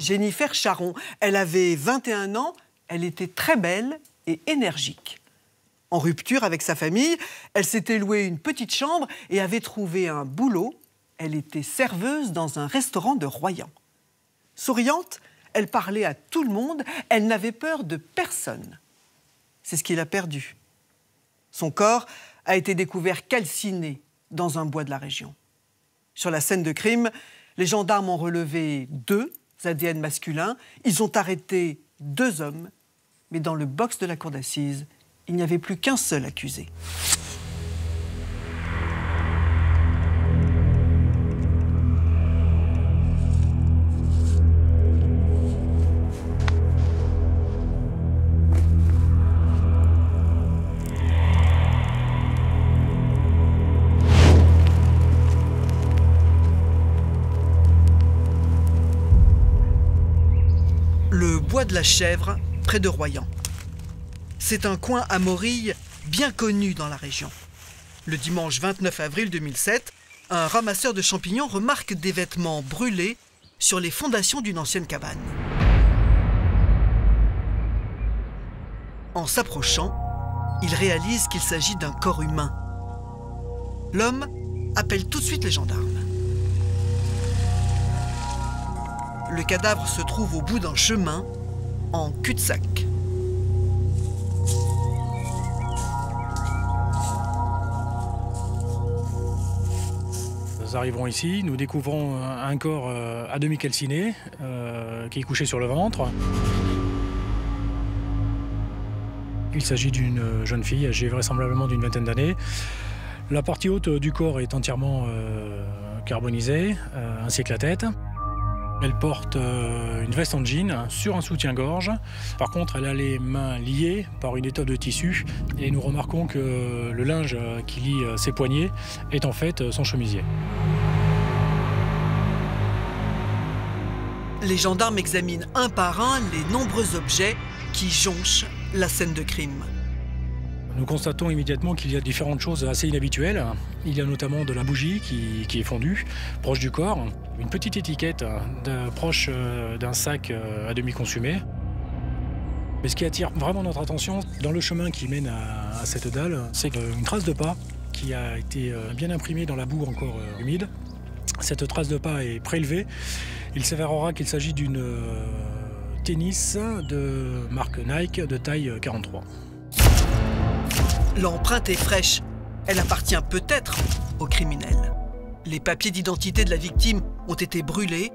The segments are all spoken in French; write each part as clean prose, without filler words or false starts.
Jennifer Charon. Elle avait 21 ans, elle était très belle et énergique. En rupture avec sa famille, elle s'était louée une petite chambre et avait trouvé un boulot. Elle était serveuse dans un restaurant de Royan. Souriante, elle parlait à tout le monde, elle n'avait peur de personne. C'est ce qu'il a perdu. Son corps a été découvert calciné dans un bois de la région. Sur la scène de crime, les gendarmes ont relevé 2 ADN masculins. Ils ont arrêté 2 hommes, mais dans le box de la cour d'assises, il n'y avait plus qu'un seul accusé. Le bois de la Chèvre, près de Royan. C'est un coin à Morille bien connu dans la région. Le dimanche 29 avril 2007, un ramasseur de champignons remarque des vêtements brûlés sur les fondations d'une ancienne cabane. En s'approchant, il réalise qu'il s'agit d'un corps humain. L'homme appelle tout de suite les gendarmes. Le cadavre se trouve au bout d'un chemin, en cul-de-sac. Nous arrivons ici, nous découvrons un corps à demi calciné, qui est couché sur le ventre. Il s'agit d'une jeune fille âgée vraisemblablement d'une vingtaine d'années. La partie haute du corps est entièrement carbonisée, ainsi que la tête. Elle porte une veste en jean sur un soutien-gorge. Par contre, elle a les mains liées par une étoffe de tissu. Et nous remarquons que le linge qui lie ses poignets est en fait son chemisier. Les gendarmes examinent un par un les nombreux objets qui jonchent la scène de crime. Nous constatons immédiatement qu'il y a différentes choses assez inhabituelles. Il y a notamment de la bougie qui est fondue, proche du corps, une petite étiquette proche d'un sac à demi consumé. Mais ce qui attire vraiment notre attention dans le chemin qui mène à cette dalle, c'est une trace de pas qui a été bien imprimée dans la boue encore humide. Cette trace de pas est prélevée. Il s'avérera qu'il s'agit d'une tennis de marque Nike de taille 43. L'empreinte est fraîche. Elle appartient peut-être au criminel. Les papiers d'identité de la victime ont été brûlés.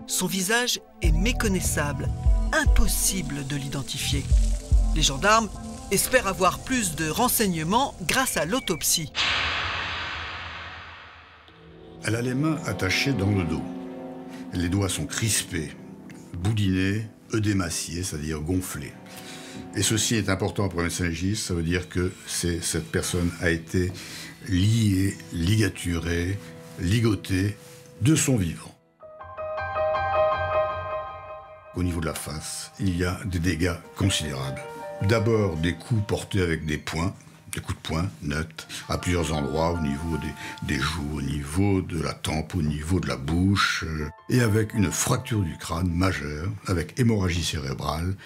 Son visage est méconnaissable. Impossible de l'identifier. Les gendarmes espèrent avoir plus de renseignements grâce à l'autopsie. Elle a les mains attachées dans le dos. Les doigts sont crispés, boudinés, œdémaciés, c'est-à-dire gonflés. Et ceci est important pour un médecin légiste, ça veut dire que cette personne a été liée, ligaturée, ligotée de son vivant. Au niveau de la face, il y a des dégâts considérables. D'abord des coups portés avec des poings, des coups de poing nets, à plusieurs endroits, au niveau des joues, au niveau de la tempe, au niveau de la bouche, et avec une fracture du crâne majeure, avec hémorragie cérébrale,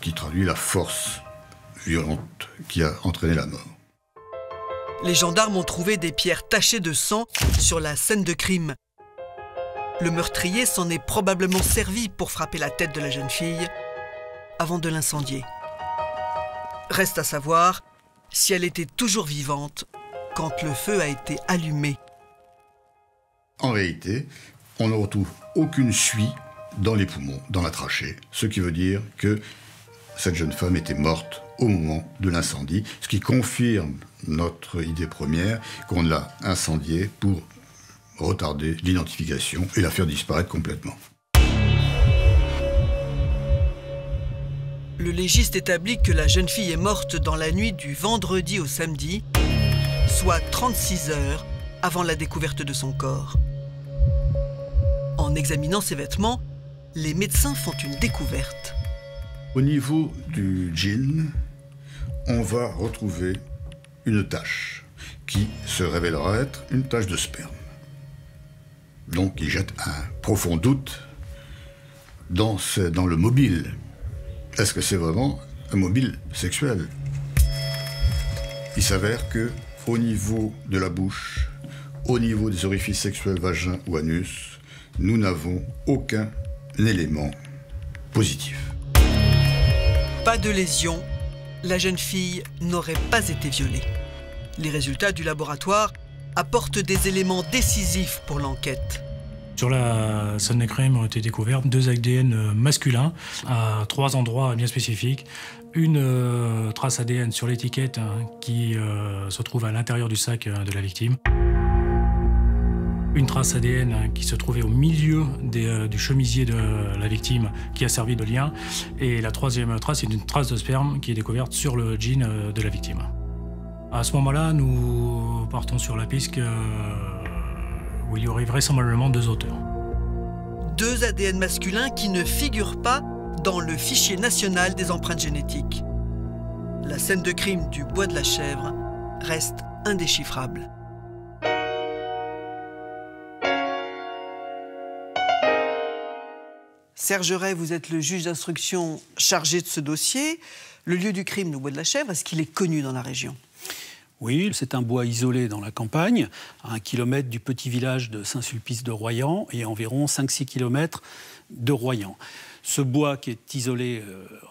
qui traduit la force violente qui a entraîné la mort. Les gendarmes ont trouvé des pierres tachées de sang sur la scène de crime. Le meurtrier s'en est probablement servi pour frapper la tête de la jeune fille avant de l'incendier. Reste à savoir si elle était toujours vivante quand le feu a été allumé. En réalité, on ne retrouve aucune suie dans les poumons, dans la trachée, ce qui veut dire que cette jeune femme était morte au moment de l'incendie, ce qui confirme notre idée première qu'on l'a incendiée pour retarder l'identification et la faire disparaître complètement. Le légiste établit que la jeune fille est morte dans la nuit du vendredi au samedi, soit 36 heures avant la découverte de son corps. En examinant ses vêtements, les médecins font une découverte. Au niveau du jean, on va retrouver une tache qui se révélera être une tache de sperme. Donc il jette un profond doute dans le mobile. Est-ce que c'est vraiment un mobile sexuel? Il s'avère que au niveau de la bouche, au niveau des orifices sexuels vagin ou anus, nous n'avons aucun élément positif. Pas de lésion, la jeune fille n'aurait pas été violée. Les résultats du laboratoire apportent des éléments décisifs pour l'enquête. Sur la scène des crimes ont été découverts 2 ADN masculins à 3 endroits bien spécifiques. Une trace ADN sur l'étiquette qui se trouve à l'intérieur du sac de la victime. Une trace ADN qui se trouvait au milieu du chemisier de la victime qui a servi de lien. Et la 3e trace est une trace de sperme qui est découverte sur le jean de la victime. À ce moment-là, nous partons sur la piste où il y aurait vraisemblablement 2 auteurs. 2 ADN masculins qui ne figurent pas dans le fichier national des empreintes génétiques. La scène de crime du Bois de la Chèvre reste indéchiffrable. Serge Ray, vous êtes le juge d'instruction chargé de ce dossier. Le lieu du crime, le Bois de la Chèvre, est-ce qu'il est connu dans la région? Oui, c'est un bois isolé dans la campagne, à 1 kilomètre du petit village de Saint-Sulpice de Royan et à environ 5-6 kilomètres de Royan. Ce bois qui est isolé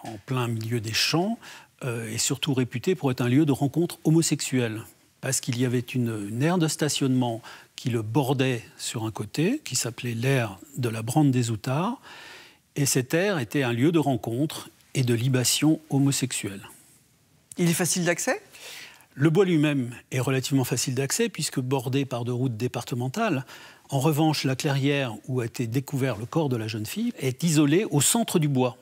en plein milieu des champs est surtout réputé pour être un lieu de rencontre homosexuelle, parce qu'il y avait une aire de stationnement qui le bordait sur un côté, qui s'appelait l'aire de la Brande des Outards, et cette aire était un lieu de rencontre et de libation homosexuelle. Il est facile d'accès? Le bois lui-même est relativement facile d'accès puisque bordé par 2 routes départementales. En revanche, la clairière où a été découvert le corps de la jeune fille est isolée au centre du bois.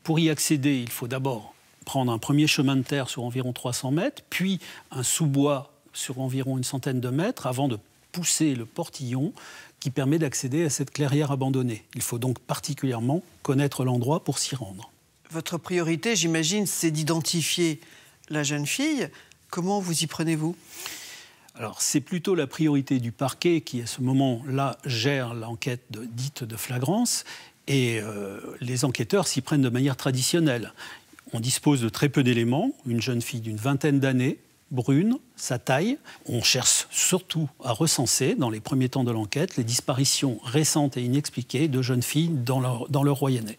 Pour y accéder, il faut d'abord prendre un premier chemin de terre sur environ 300 mètres, puis un sous-bois sur environ une centaine de mètres avant de pousser le portillon qui permet d'accéder à cette clairière abandonnée. Il faut donc particulièrement connaître l'endroit pour s'y rendre. Votre priorité, j'imagine, c'est d'identifier la jeune fille. Comment vous y prenez-vous? Alors, c'est plutôt la priorité du parquet qui, à ce moment-là, gère l'enquête dite de flagrance. Et les enquêteurs s'y prennent de manière traditionnelle. On dispose de très peu d'éléments. Une jeune fille d'une 20aine d'années, brune, sa taille. On cherche surtout à recenser, dans les premiers temps de l'enquête, les disparitions récentes et inexpliquées de jeunes filles dans le Royannais.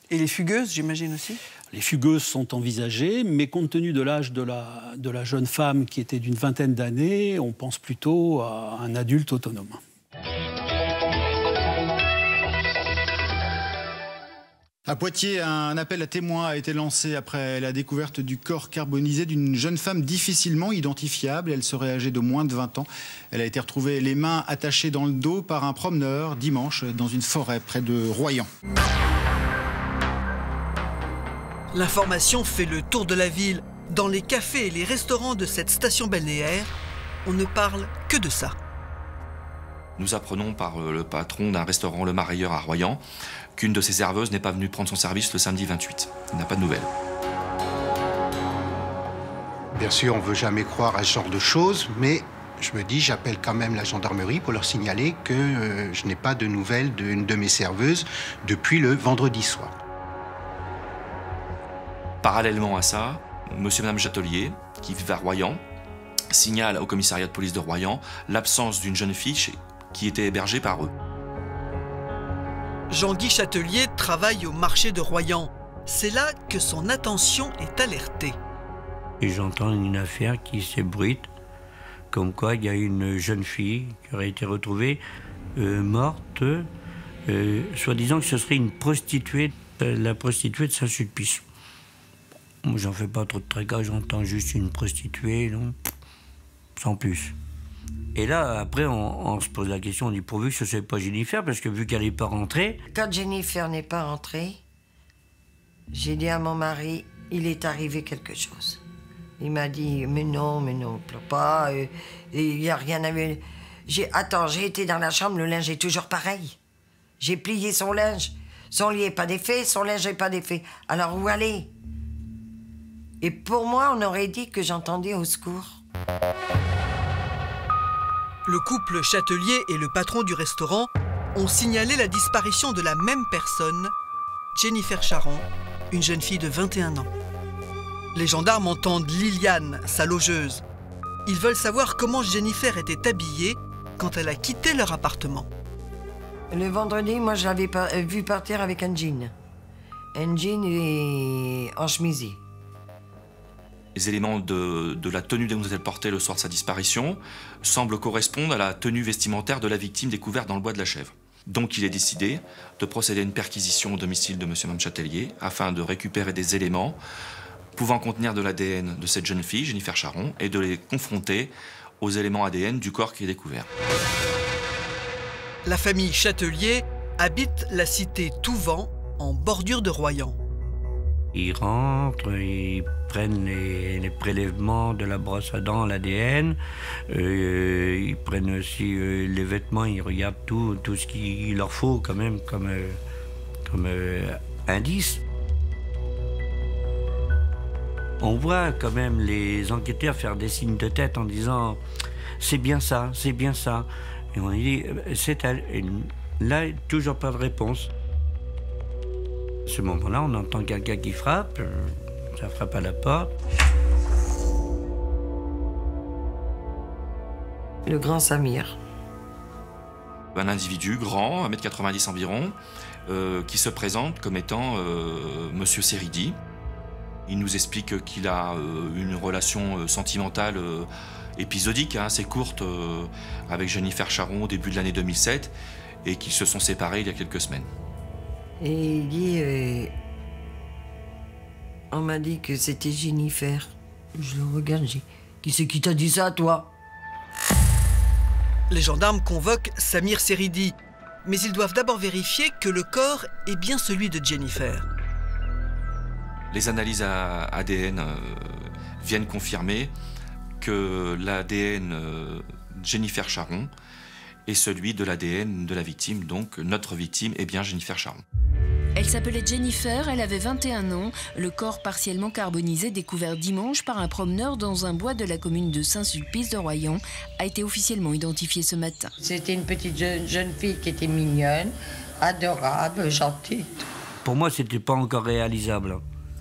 Et les fugueuses, j'imagine aussi? Les fugueuses sont envisagées, mais compte tenu de l'âge de la jeune femme qui était d'une 20aine d'années, on pense plutôt à un adulte autonome. À Poitiers, un appel à témoins a été lancé après la découverte du corps carbonisé d'une jeune femme difficilement identifiable. Elle serait âgée de moins de 20 ans. Elle a été retrouvée les mains attachées dans le dos par un promeneur dimanche dans une forêt près de Royan. L'information fait le tour de la ville. Dans les cafés et les restaurants de cette station balnéaire, on ne parle que de ça. Nous apprenons par le patron d'un restaurant Le Marailleur à Royan qu'une de ses serveuses n'est pas venue prendre son service le samedi 28. Il n'a pas de nouvelles. Bien sûr, on ne veut jamais croire à ce genre de choses, mais je me dis, j'appelle quand même la gendarmerie pour leur signaler que je n'ai pas de nouvelles d'une de mes serveuses depuis le vendredi soir. Parallèlement à ça, monsieur et madame Châtelier, qui vivent à Royan, signalent au commissariat de police de Royan l'absence d'une jeune fille qui était hébergée par eux. Jean-Guy Châtelier travaille au marché de Royan. C'est là que son attention est alertée. Et j'entends une affaire qui s'ébruite, comme quoi il y a une jeune fille qui aurait été retrouvée morte, soi-disant que ce serait une prostituée, la prostituée de Saint-Sulpice. Moi, j'en fais pas trop de tracas, j'entends juste une prostituée, non, sans plus. Et là, après, on se pose la question, on dit pourvu que ce ne soit pas Jennifer, parce que vu qu'elle n'est pas rentrée... Quand Jennifer n'est pas rentrée, j'ai dit à mon mari, il est arrivé quelque chose. Il m'a dit, mais non, pleure pas, il n'y a rien à ver. Attends, j'ai été dans la chambre, le linge est toujours pareil. J'ai plié son linge. Son lit n'est pas défait, son linge n'est pas défait. Alors où aller? Et pour moi, on aurait dit que j'entendais au secours. Le couple Châtelier et le patron du restaurant ont signalé la disparition de la même personne Jennifer Charon, une jeune fille de 21 ans. Les gendarmes entendent Liliane, sa logeuse. Ils veulent savoir comment Jennifer était habillée quand elle a quitté leur appartement. Le vendredi, moi, je l'avais vu partir avec un jean. Un jean et en chemisier. Les éléments de la tenue dont elle portait le soir de sa disparition semblent correspondre à la tenue vestimentaire de la victime découverte dans le bois de la Chèvre. Donc il est décidé de procéder à une perquisition au domicile de M. et Mme Châtelier afin de récupérer des éléments pouvant contenir de l'ADN de cette jeune fille, Jennifer Charon, et de les confronter aux éléments ADN du corps qui est découvert. La famille Châtelier habite la cité Touvent, en bordure de Royan. Ils rentrent, ils prennent les prélèvements de la brosse à dents, l'ADN. Ils prennent aussi les vêtements, ils regardent tout ce qu'il leur faut quand même comme indice. On voit quand même les enquêteurs faire des signes de tête en disant « c'est bien ça, c'est bien ça ». Et on dit « c'est elle ». Et là, toujours pas de réponse. À ce moment-là, on entend quelqu'un qui frappe, ça frappe à la porte. Le grand Samir. Un individu grand, 1,90 m environ, qui se présente comme étant Monsieur Seridi. Il nous explique qu'il a une relation sentimentale épisodique, assez courte, avec Jennifer Charon au début de l'année 2007, et qu'ils se sont séparés il y a quelques semaines. Et il dit, on m'a dit que c'était Jennifer. Je le regarde, j'ai qui c'est qui t'a dit ça, toi? Les gendarmes convoquent Samir Seridi, mais ils doivent d'abord vérifier que le corps est bien celui de Jennifer. Les analyses ADN viennent confirmer que l'ADN Jennifer Charon est celui de l'ADN de la victime, donc notre victime est bien Jennifer Charon. Elle s'appelait Jennifer, elle avait 21 ans. Le corps partiellement carbonisé découvert dimanche par un promeneur dans un bois de la commune de Saint-Sulpice de Royan a été officiellement identifié ce matin. C'était une petite jeune fille qui était mignonne, adorable, gentille. Pour moi, c'était pas encore réalisable.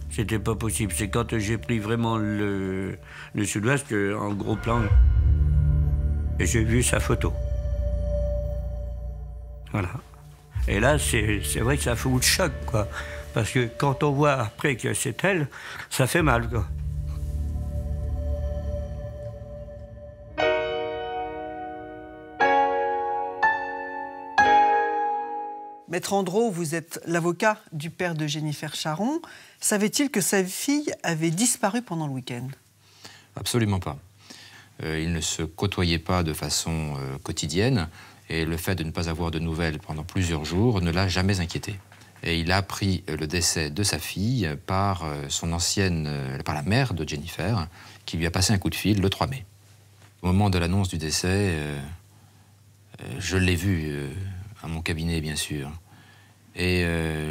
C'était pas possible. C'est quand j'ai pris vraiment le sud-ouest en gros plan et j'ai vu sa photo. Voilà. Et là, c'est vrai que ça fait un choc, quoi. Parce que quand on voit après que c'est elle, ça fait mal, quoi. Maître Andreau, vous êtes l'avocat du père de Jennifer Charon. Savait-il que sa fille avait disparu pendant le week-end? Absolument pas. Ils ne se côtoyaient pas de façon quotidienne. Et le fait de ne pas avoir de nouvelles pendant plusieurs jours ne l'a jamais inquiété. Et il a appris le décès de sa fille par par la mère de Jennifer, qui lui a passé un coup de fil le 3 mai. Au moment de l'annonce du décès, je l'ai vu à mon cabinet, bien sûr, et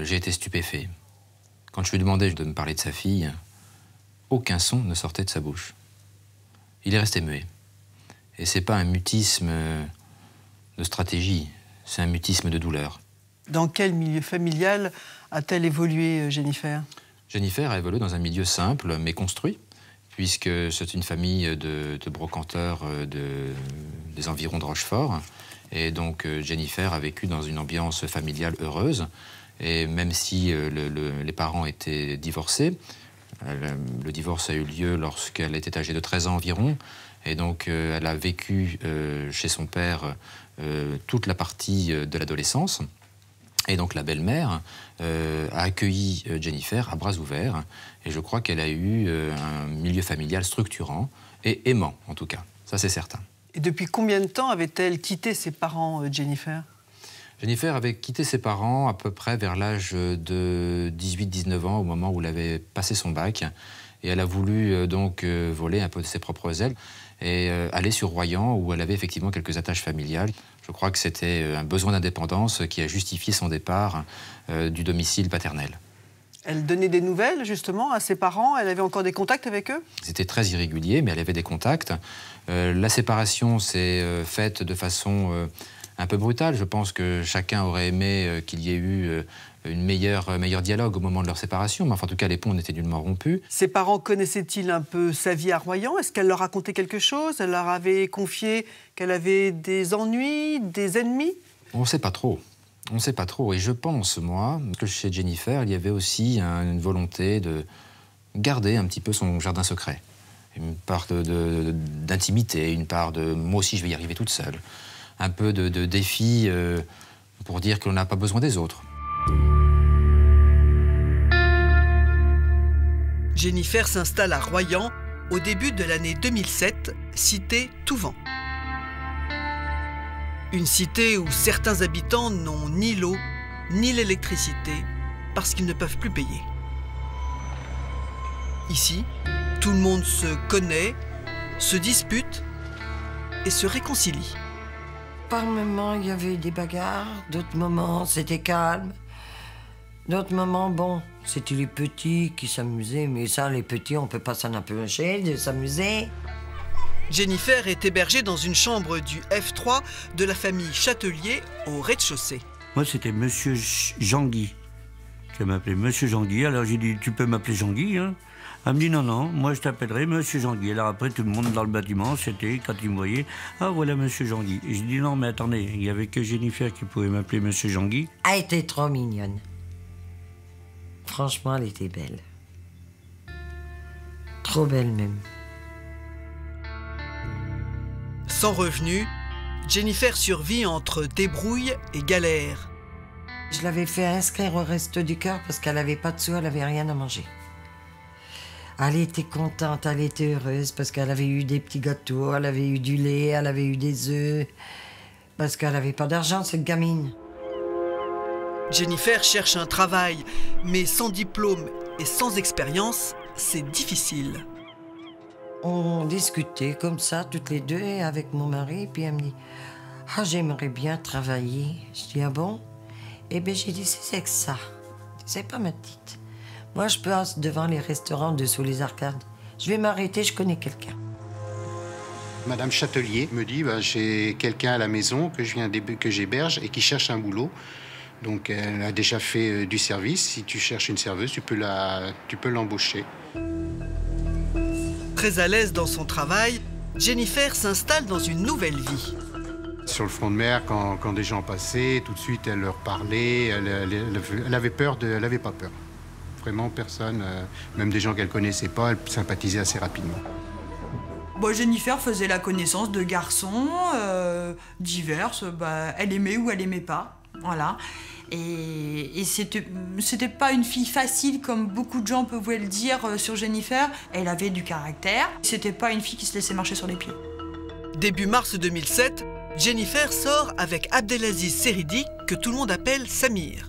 j'ai été stupéfait. Quand je lui ai demandé de me parler de sa fille, aucun son ne sortait de sa bouche. Il est resté muet. Et c'est pas un mutisme de stratégie, c'est un mutisme de douleur. Dans quel milieu familial a-t-elle évolué, Jennifer? Jennifer a évolué dans un milieu simple, mais construit, puisque c'est une famille de brocanteurs des environs de Rochefort. Et donc Jennifer a vécu dans une ambiance familiale heureuse. Et même si les parents étaient divorcés, le divorce a eu lieu lorsqu'elle était âgée de 13 ans environ. Et donc elle a vécu chez son père toute la partie de l'adolescence. Et donc la belle-mère a accueilli Jennifer à bras ouverts. Et je crois qu'elle a eu un milieu familial structurant et aimant, en tout cas. Ça, c'est certain. Et depuis combien de temps avait-elle quitté ses parents, Jennifer? Jennifer avait quitté ses parents à peu près vers l'âge de 18-19 ans, au moment où elle avait passé son bac. Et elle a voulu donc voler un peu de ses propres ailes et aller sur Royan, où elle avait effectivement quelques attaches familiales. Je crois que c'était un besoin d'indépendance qui a justifié son départ du domicile paternel. Elle donnait des nouvelles, justement, à ses parents? Elle avait encore des contacts avec eux? C'était très irrégulier, mais elle avait des contacts. La séparation s'est faite de façon un peu brutale. Je pense que chacun aurait aimé qu'il y ait eu un meilleur dialogue au moment de leur séparation. Mais enfin, en tout cas, les ponts n'étaient nullement rompus. Ses parents connaissaient-ils un peu sa vie à Royan? Est-ce qu'elle leur racontait quelque chose? Elle leur avait confié qu'elle avait des ennuis, des ennemis? On ne sait pas trop. On ne sait pas trop. Et je pense, moi, que chez Jennifer, il y avait aussi une volonté de garder un petit peu son jardin secret. Une part d'intimité, une part de « moi aussi, je vais y arriver toute seule ». Un peu de défi pour dire qu'on n'a pas besoin des autres. Jennifer s'installe à Royan au début de l'année 2007, cité Touvent. Une cité où certains habitants n'ont ni l'eau, ni l'électricité, parce qu'ils ne peuvent plus payer. Ici, tout le monde se connaît, se dispute et se réconcilie. Par moments, il y avait des bagarres, d'autres moments, c'était calme. D'autres moments, bon, c'était les petits qui s'amusaient, mais ça, les petits, on ne peut pas s'en empêcher de s'amuser. Jennifer est hébergée dans une chambre du F3 de la famille Châtelier au rez-de-chaussée. Moi, c'était Monsieur Jean-Guy qui m'appelait Monsieur Jean-Guy. Alors j'ai dit, tu peux m'appeler Jean-Guy, hein? Elle me dit, non, non, moi je t'appellerai Monsieur Jean-Guy. Alors après, tout le monde dans le bâtiment, c'était, quand ils me voyaient, ah voilà Monsieur Jean-Guy. Et je dis, non, mais attendez, il n'y avait que Jennifer qui pouvait m'appeler Monsieur Jean-Guy. Elle était trop mignonne. Franchement, elle était belle. Trop belle même. Sans revenu, Jennifer survit entre débrouille et galère. Je l'avais fait inscrire au Resto du Cœur parce qu'elle n'avait pas de sous, elle n'avait rien à manger. Elle était contente, elle était heureuse parce qu'elle avait eu des petits gâteaux, elle avait eu du lait, elle avait eu des œufs. Parce qu'elle n'avait pas d'argent, cette gamine. Jennifer cherche un travail, mais sans diplôme et sans expérience, c'est difficile. On discutait comme ça, toutes les deux, avec mon mari, puis elle me dit « Ah, j'aimerais bien travailler. » Je dis « Ah bon ?» Eh bien, j'ai dit « C'est que ça. C'est pas ma petite. Moi, je passe devant les restaurants dessous les arcades. Je vais m'arrêter, je connais quelqu'un. » Madame Châtelier me dit j'ai quelqu'un à la maison que j'héberge et qui cherche un boulot. Donc, elle a déjà fait du service. Si tu cherches une serveuse, tu peux l'embaucher. Très à l'aise dans son travail, Jennifer s'installe dans une nouvelle vie. Sur le front de mer, quand des gens passaient, tout de suite, elle leur parlait. Elle avait peur, elle n'avait pas peur. Vraiment, personne, même des gens qu'elle ne connaissait pas, elle sympathisait assez rapidement. Bon, Jennifer faisait la connaissance de garçons divers. Elle aimait ou elle aimait pas. Voilà. Et c'était pas une fille facile comme beaucoup de gens pouvaient le dire sur Jennifer. Elle avait du caractère. C'était pas une fille qui se laissait marcher sur les pieds. Début mars 2007, Jennifer sort avec Abdelaziz Seridi, que tout le monde appelle Samir.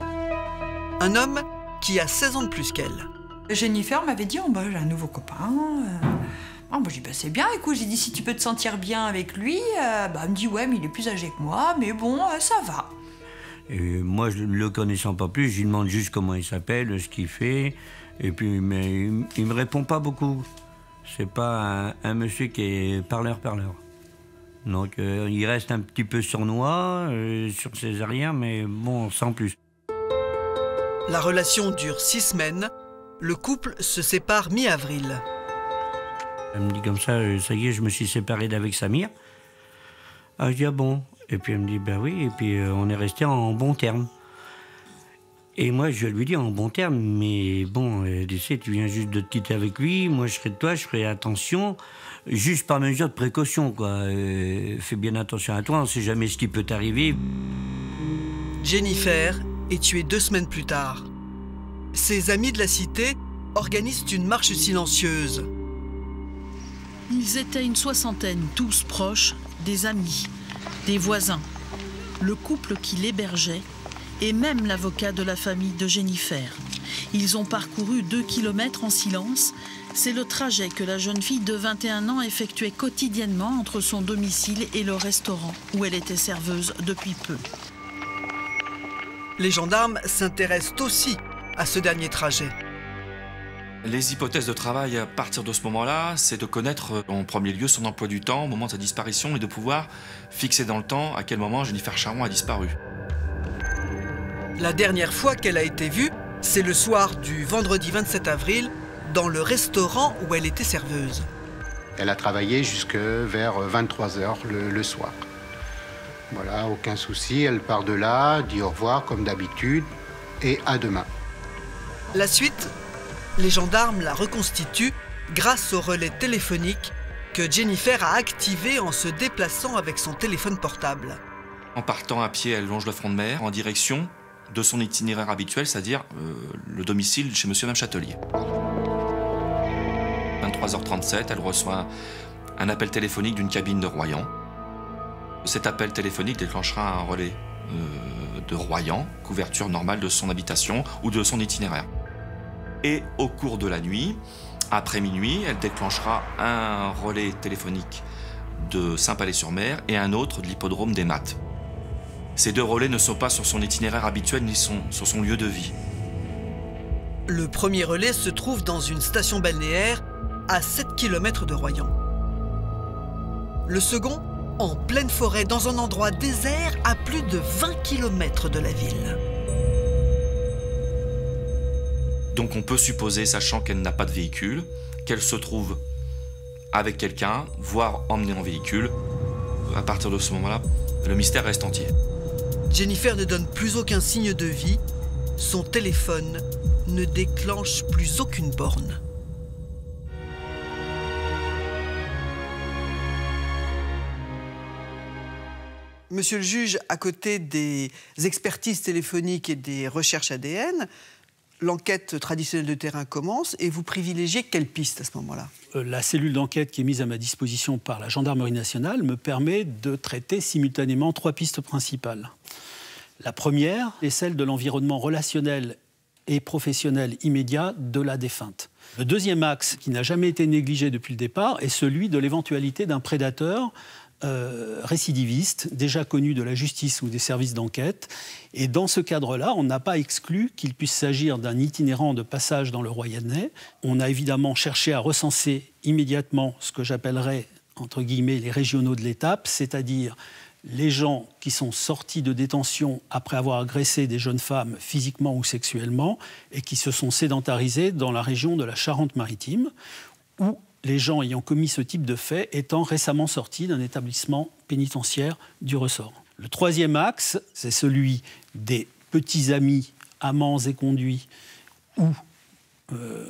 Un homme qui a 16 ans de plus qu'elle. Jennifer m'avait dit, j'ai un nouveau copain. J'ai dit, c'est bien, écoute, j'ai dit, si tu peux te sentir bien avec lui, elle me dit, ouais, mais il est plus âgé que moi, mais bon, ça va. Et moi, ne le connaissant pas plus, je lui demande juste comment il s'appelle, ce qu'il fait, et puis, mais il me répond pas beaucoup. C'est pas un monsieur qui est parleur. Donc, il reste un petit peu sournois sur ses arrières, mais bon, sans plus. La relation dure 6 semaines. Le couple se sépare mi-avril. Elle me dit comme ça y est, je me suis séparé d'avec Samir. Ah, je dis, ah bon? Et puis elle me dit, ben oui, et puis on est resté en bons termes. Et moi, je lui dis en bons termes, mais bon, tu sais, tu viens juste de te quitter avec lui, moi je serai de toi, je ferai attention, juste par mesure de précaution, quoi. Fais bien attention à toi, on ne sait jamais ce qui peut t'arriver. Jennifer est tuée 2 semaines plus tard. Ses amis de la cité organisent une marche silencieuse. Ils étaient une soixantaine, tous proches, des amis, des voisins, le couple qui l'hébergeait et même l'avocat de la famille de Jennifer. Ils ont parcouru 2 kilomètres en silence. C'est le trajet que la jeune fille de 21 ans effectuait quotidiennement entre son domicile et le restaurant où elle était serveuse depuis peu. Les gendarmes s'intéressent aussi à ce dernier trajet. Les hypothèses de travail à partir de ce moment-là, c'est de connaître en premier lieu son emploi du temps au moment de sa disparition et de pouvoir fixer dans le temps à quel moment Jennifer Charron a disparu. La dernière fois qu'elle a été vue, c'est le soir du vendredi 27 avril, dans le restaurant où elle était serveuse. Elle a travaillé jusque vers 23 h le soir. Voilà, aucun souci, elle part de là, dit au revoir comme d'habitude et à demain. La suite, les gendarmes la reconstituent grâce au relais téléphonique que Jennifer a activé en se déplaçant avec son téléphone portable. En partant à pied, elle longe le front de mer en direction de son itinéraire habituel, c'est-à-dire le domicile chez monsieur et madame Chatelier. 23h37, elle reçoit un appel téléphonique d'une cabine de Royan. Cet appel téléphonique déclenchera un relais de Royan, couverture normale de son habitation ou de son itinéraire. Et au cours de la nuit, après minuit, elle déclenchera un relais téléphonique de Saint-Palais-sur-Mer et un autre de l'hippodrome des Maths. Ces deux relais ne sont pas sur son itinéraire habituel ni sur son lieu de vie. Le premier relais se trouve dans une station balnéaire à 7 km de Royan. Le second, en pleine forêt, dans un endroit désert à plus de 20 km de la ville. Donc on peut supposer, sachant qu'elle n'a pas de véhicule, qu'elle se trouve avec quelqu'un, voire emmenée en véhicule. À partir de ce moment-là, le mystère reste entier. Jennifer ne donne plus aucun signe de vie. Son téléphone ne déclenche plus aucune borne. Monsieur le juge, à côté des expertises téléphoniques et des recherches ADN, l'enquête traditionnelle de terrain commence et vous privilégiez quelle piste à ce moment-là? La cellule d'enquête qui est mise à ma disposition par la Gendarmerie nationale me permet de traiter simultanément 3 pistes principales. La première est celle de l'environnement relationnel et professionnel immédiat de la défunte. Le deuxième axe, qui n'a jamais été négligé depuis le départ, est celui de l'éventualité d'un prédateur récidiviste, déjà connu de la justice ou des services d'enquête. Et dans ce cadre-là, on n'a pas exclu qu'il puisse s'agir d'un itinérant de passage dans le Royannais. On a évidemment cherché à recenser immédiatement ce que j'appellerais, entre guillemets, les régionaux de l'étape, c'est-à-dire les gens qui sont sortis de détention après avoir agressé des jeunes femmes physiquement ou sexuellement et qui se sont sédentarisés dans la région de la Charente-Maritime, où les gens ayant commis ce type de fait étant récemment sortis d'un établissement pénitentiaire du ressort. Le troisième axe, c'est celui des petits amis, amants et conduits ou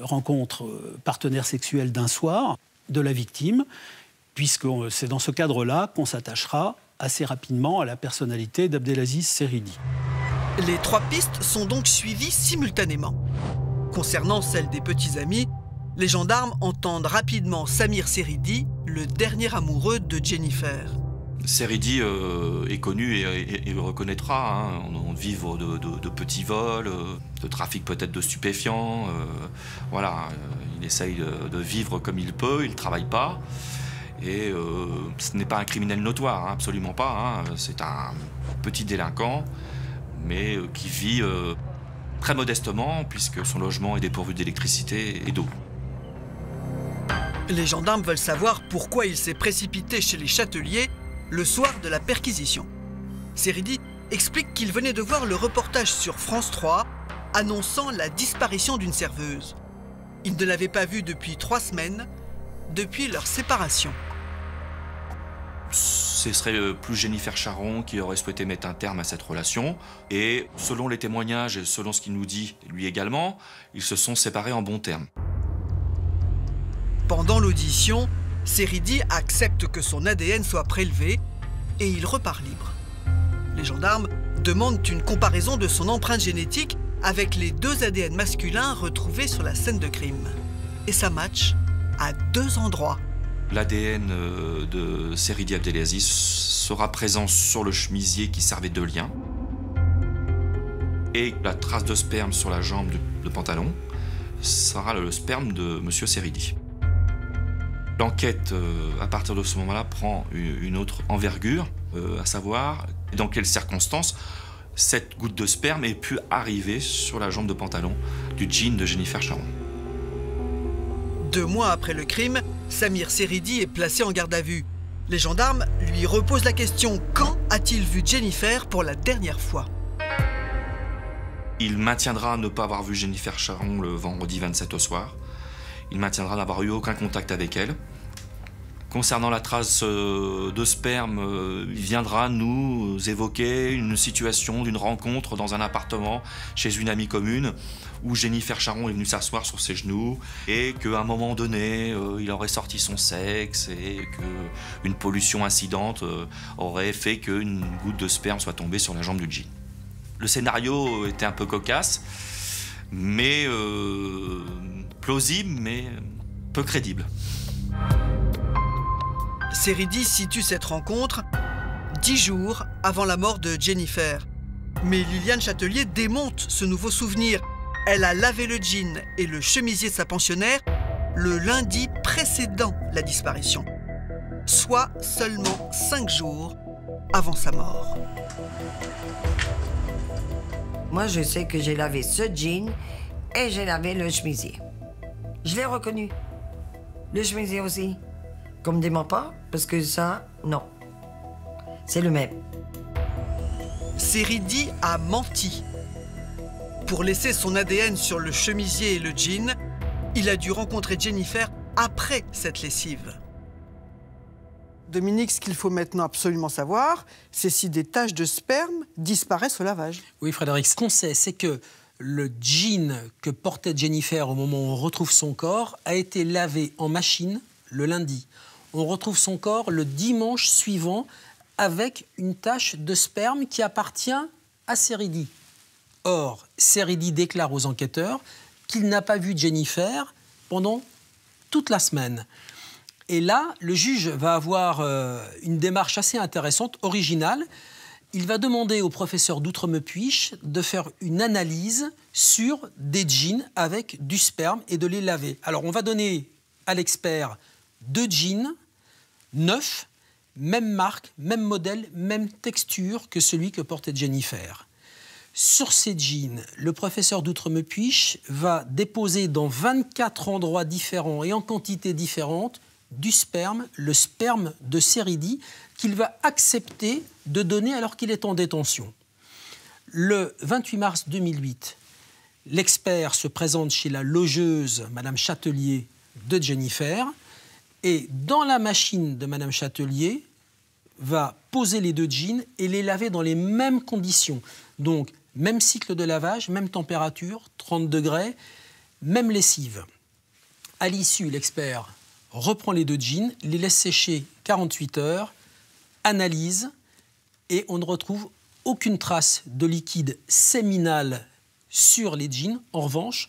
rencontres partenaires sexuels d'un soir de la victime, puisque c'est dans ce cadre-là qu'on s'attachera assez rapidement à la personnalité d'Abdelaziz Seridi. Les 3 pistes sont donc suivies simultanément. Concernant celle des petits amis, les gendarmes entendent rapidement Samir Seridi, le dernier amoureux de Jennifer. Seridi est connu et le reconnaîtra. Hein. On vivre de petits vols, de trafic peut-être de stupéfiants. Voilà, il essaye de vivre comme il peut, il ne travaille pas. Et ce n'est pas un criminel notoire, hein, absolument pas. Hein. C'est un petit délinquant, mais qui vit très modestement, puisque son logement est dépourvu d'électricité et d'eau. Les gendarmes veulent savoir pourquoi il s'est précipité chez les Chateliers le soir de la perquisition. Seridi explique qu'il venait de voir le reportage sur France 3 annonçant la disparition d'une serveuse. Il ne l'avait pas vue depuis 3 semaines, depuis leur séparation. Ce serait plus Jennifer Charron qui aurait souhaité mettre un terme à cette relation. Et selon les témoignages et selon ce qu'il nous dit, lui également, ils se sont séparés en bons termes. Pendant l'audition, Seridi accepte que son ADN soit prélevé et il repart libre. Les gendarmes demandent une comparaison de son empreinte génétique avec les 2 ADN masculins retrouvés sur la scène de crime. Et ça match à 2 endroits. L'ADN de Seridi Abdelaziz sera présent sur le chemisier qui servait de lien. Et la trace de sperme sur la jambe de pantalon sera le sperme de M. Seridi. L'enquête, à partir de ce moment-là, prend une autre envergure, à savoir dans quelles circonstances cette goutte de sperme ait pu arriver sur la jambe de pantalon du jean de Jennifer Charron. 2 mois après le crime, Samir Seridi est placé en garde à vue. Les gendarmes lui reposent la question « Quand a-t-il vu Jennifer pour la dernière fois ?» Il maintiendra ne pas avoir vu Jennifer Charon le vendredi 27 au soir. Il maintiendra n'avoir eu aucun contact avec elle. Concernant la trace de sperme, il viendra nous évoquer une situation d'une rencontre dans un appartement chez une amie commune où Jennifer Charon est venue s'asseoir sur ses genoux et qu'à un moment donné, il aurait sorti son sexe et qu'une pollution incidente aurait fait qu'une goutte de sperme soit tombée sur la jambe du jean. Le scénario était un peu cocasse, mais plausible, mais peu crédible. Seridi situe cette rencontre 10 jours avant la mort de Jennifer. Mais Liliane Chatelier démonte ce nouveau souvenir. Elle a lavé le jean et le chemisier de sa pensionnaire le lundi précédant la disparition, soit seulement 5 jours avant sa mort. Moi, je sais que j'ai lavé ce jean et j'ai lavé le chemisier. Je l'ai reconnu. Le chemisier aussi. Comme des pas, parce que ça, non. C'est le même. Seridi a menti. Pour laisser son ADN sur le chemisier et le jean, il a dû rencontrer Jennifer après cette lessive. Dominique, ce qu'il faut maintenant absolument savoir, c'est si des taches de sperme disparaissent au lavage. Oui, Frédéric, ce qu'on sait, c'est que le jean que portait Jennifer au moment où on retrouve son corps a été lavé en machine le lundi. On retrouve son corps le dimanche suivant avec une tache de sperme qui appartient à Seridi. Or, Seridi déclare aux enquêteurs qu'il n'a pas vu Jennifer pendant toute la semaine. Et là, le juge va avoir une démarche assez intéressante, originale. Il va demander au professeur d'Outremepuich de faire une analyse sur des jeans avec du sperme et de les laver. Alors, on va donner à l'expert 2 jeans neufs, même marque, même modèle, même texture que celui que portait Jennifer. Sur ces jeans, le professeur d'Outremepuich va déposer dans 24 endroits différents et en quantité différente du sperme, le sperme de Seridi, qu'il va accepter de donner alors qu'il est en détention. Le 28 mars 2008, l'expert se présente chez la logeuse, Madame Chatelier, de Jennifer, et dans la machine de Madame Chatelier, va poser les 2 jeans et les laver dans les mêmes conditions. Donc, même cycle de lavage, même température, 30 degrés, même lessive. À l'issue, l'expert reprend les 2 jeans, les laisse sécher 48 heures, analyse, et on ne retrouve aucune trace de liquide séminal sur les jeans. En revanche,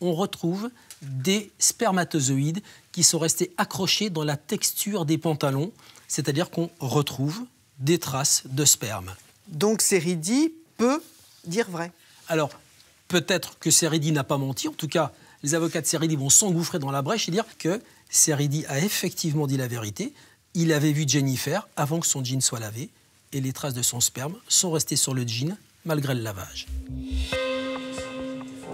on retrouve des spermatozoïdes qui sont restés accrochés dans la texture des pantalons, c'est-à-dire qu'on retrouve des traces de sperme. Donc Seridi peut dire vrai. Alors, peut-être que Seridi n'a pas menti. En tout cas, les avocats de Seridi vont s'engouffrer dans la brèche et dire que Seridi a effectivement dit la vérité. Il avait vu Jennifer avant que son jean soit lavé et les traces de son sperme sont restées sur le jean malgré le lavage.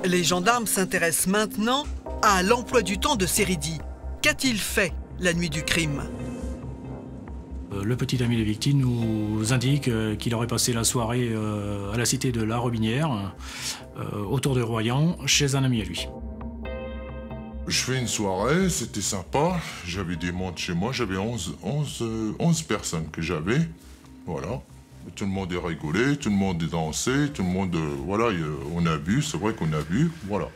Les gendarmes s'intéressent maintenant à l'emploi du temps de Seridi. Qu'a-t-il fait la nuit du crime ? Le petit ami des victimes nous indique qu'il aurait passé la soirée à la cité de La Robinière, autour de Royan, chez un ami à lui. Je fais une soirée, c'était sympa. J'avais des montres chez moi, j'avais 11 personnes que j'avais. Voilà. Tout le monde est rigolé, tout le monde est dansé, tout le monde... voilà, on a bu, c'est vrai qu'on a bu, voilà.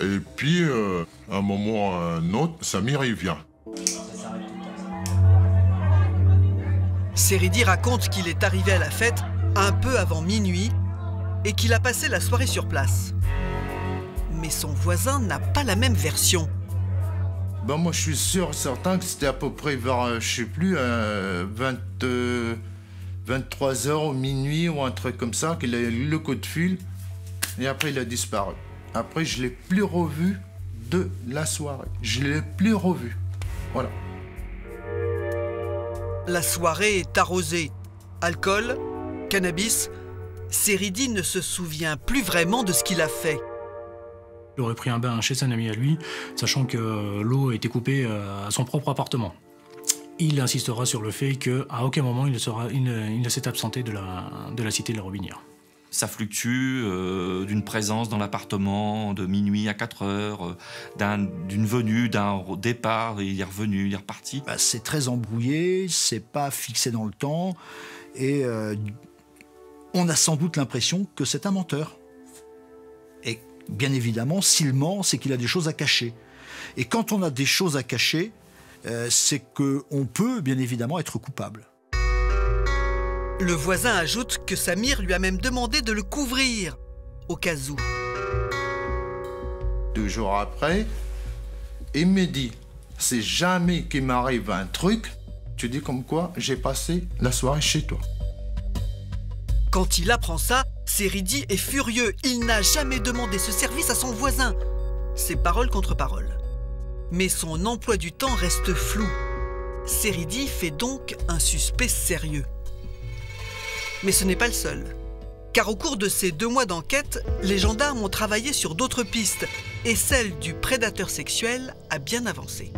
Et puis, à un moment ou à un autre, Samir, il vient. Seridi raconte qu'il est arrivé à la fête un peu avant minuit et qu'il a passé la soirée sur place. Mais son voisin n'a pas la même version. Ben moi, je suis sûr, certain que c'était à peu près vers, je sais plus, 23h ou minuit ou un truc comme ça, qu'il a eu le coup de fil et après il a disparu. Après, je ne l'ai plus revu de la soirée. Je ne l'ai plus revu. Voilà. La soirée est arrosée. Alcool, cannabis, Seridi ne se souvient plus vraiment de ce qu'il a fait. Il aurait pris un bain chez un ami à lui, sachant que l'eau a été coupée à son propre appartement. Il insistera sur le fait qu'à aucun moment il ne s'est absenté de la cité de la Robinière. Ça fluctue d'une présence dans l'appartement de minuit à 4 heures, d'une venue, d'un départ, il est revenu, il est reparti. C'est très embrouillé, c'est pas fixé dans le temps, et on a sans doute l'impression que c'est un menteur. Et bien évidemment, s'il ment, c'est qu'il a des choses à cacher. Et quand on a des choses à cacher, c'est qu'on peut bien évidemment être coupable. Le voisin ajoute que Samir lui a même demandé de le couvrir, au cas où. 2 jours après, il me dit, c'est jamais qu'il m'arrive un truc, tu dis comme quoi j'ai passé la soirée chez toi. Quand il apprend ça, Seridi est furieux. Il n'a jamais demandé ce service à son voisin. C'est parole contre parole. Mais son emploi du temps reste flou. Seridi fait donc un suspect sérieux. Mais ce n'est pas le seul. Car au cours de ces 2 mois d'enquête, les gendarmes ont travaillé sur d'autres pistes et celle du prédateur sexuel a bien avancé.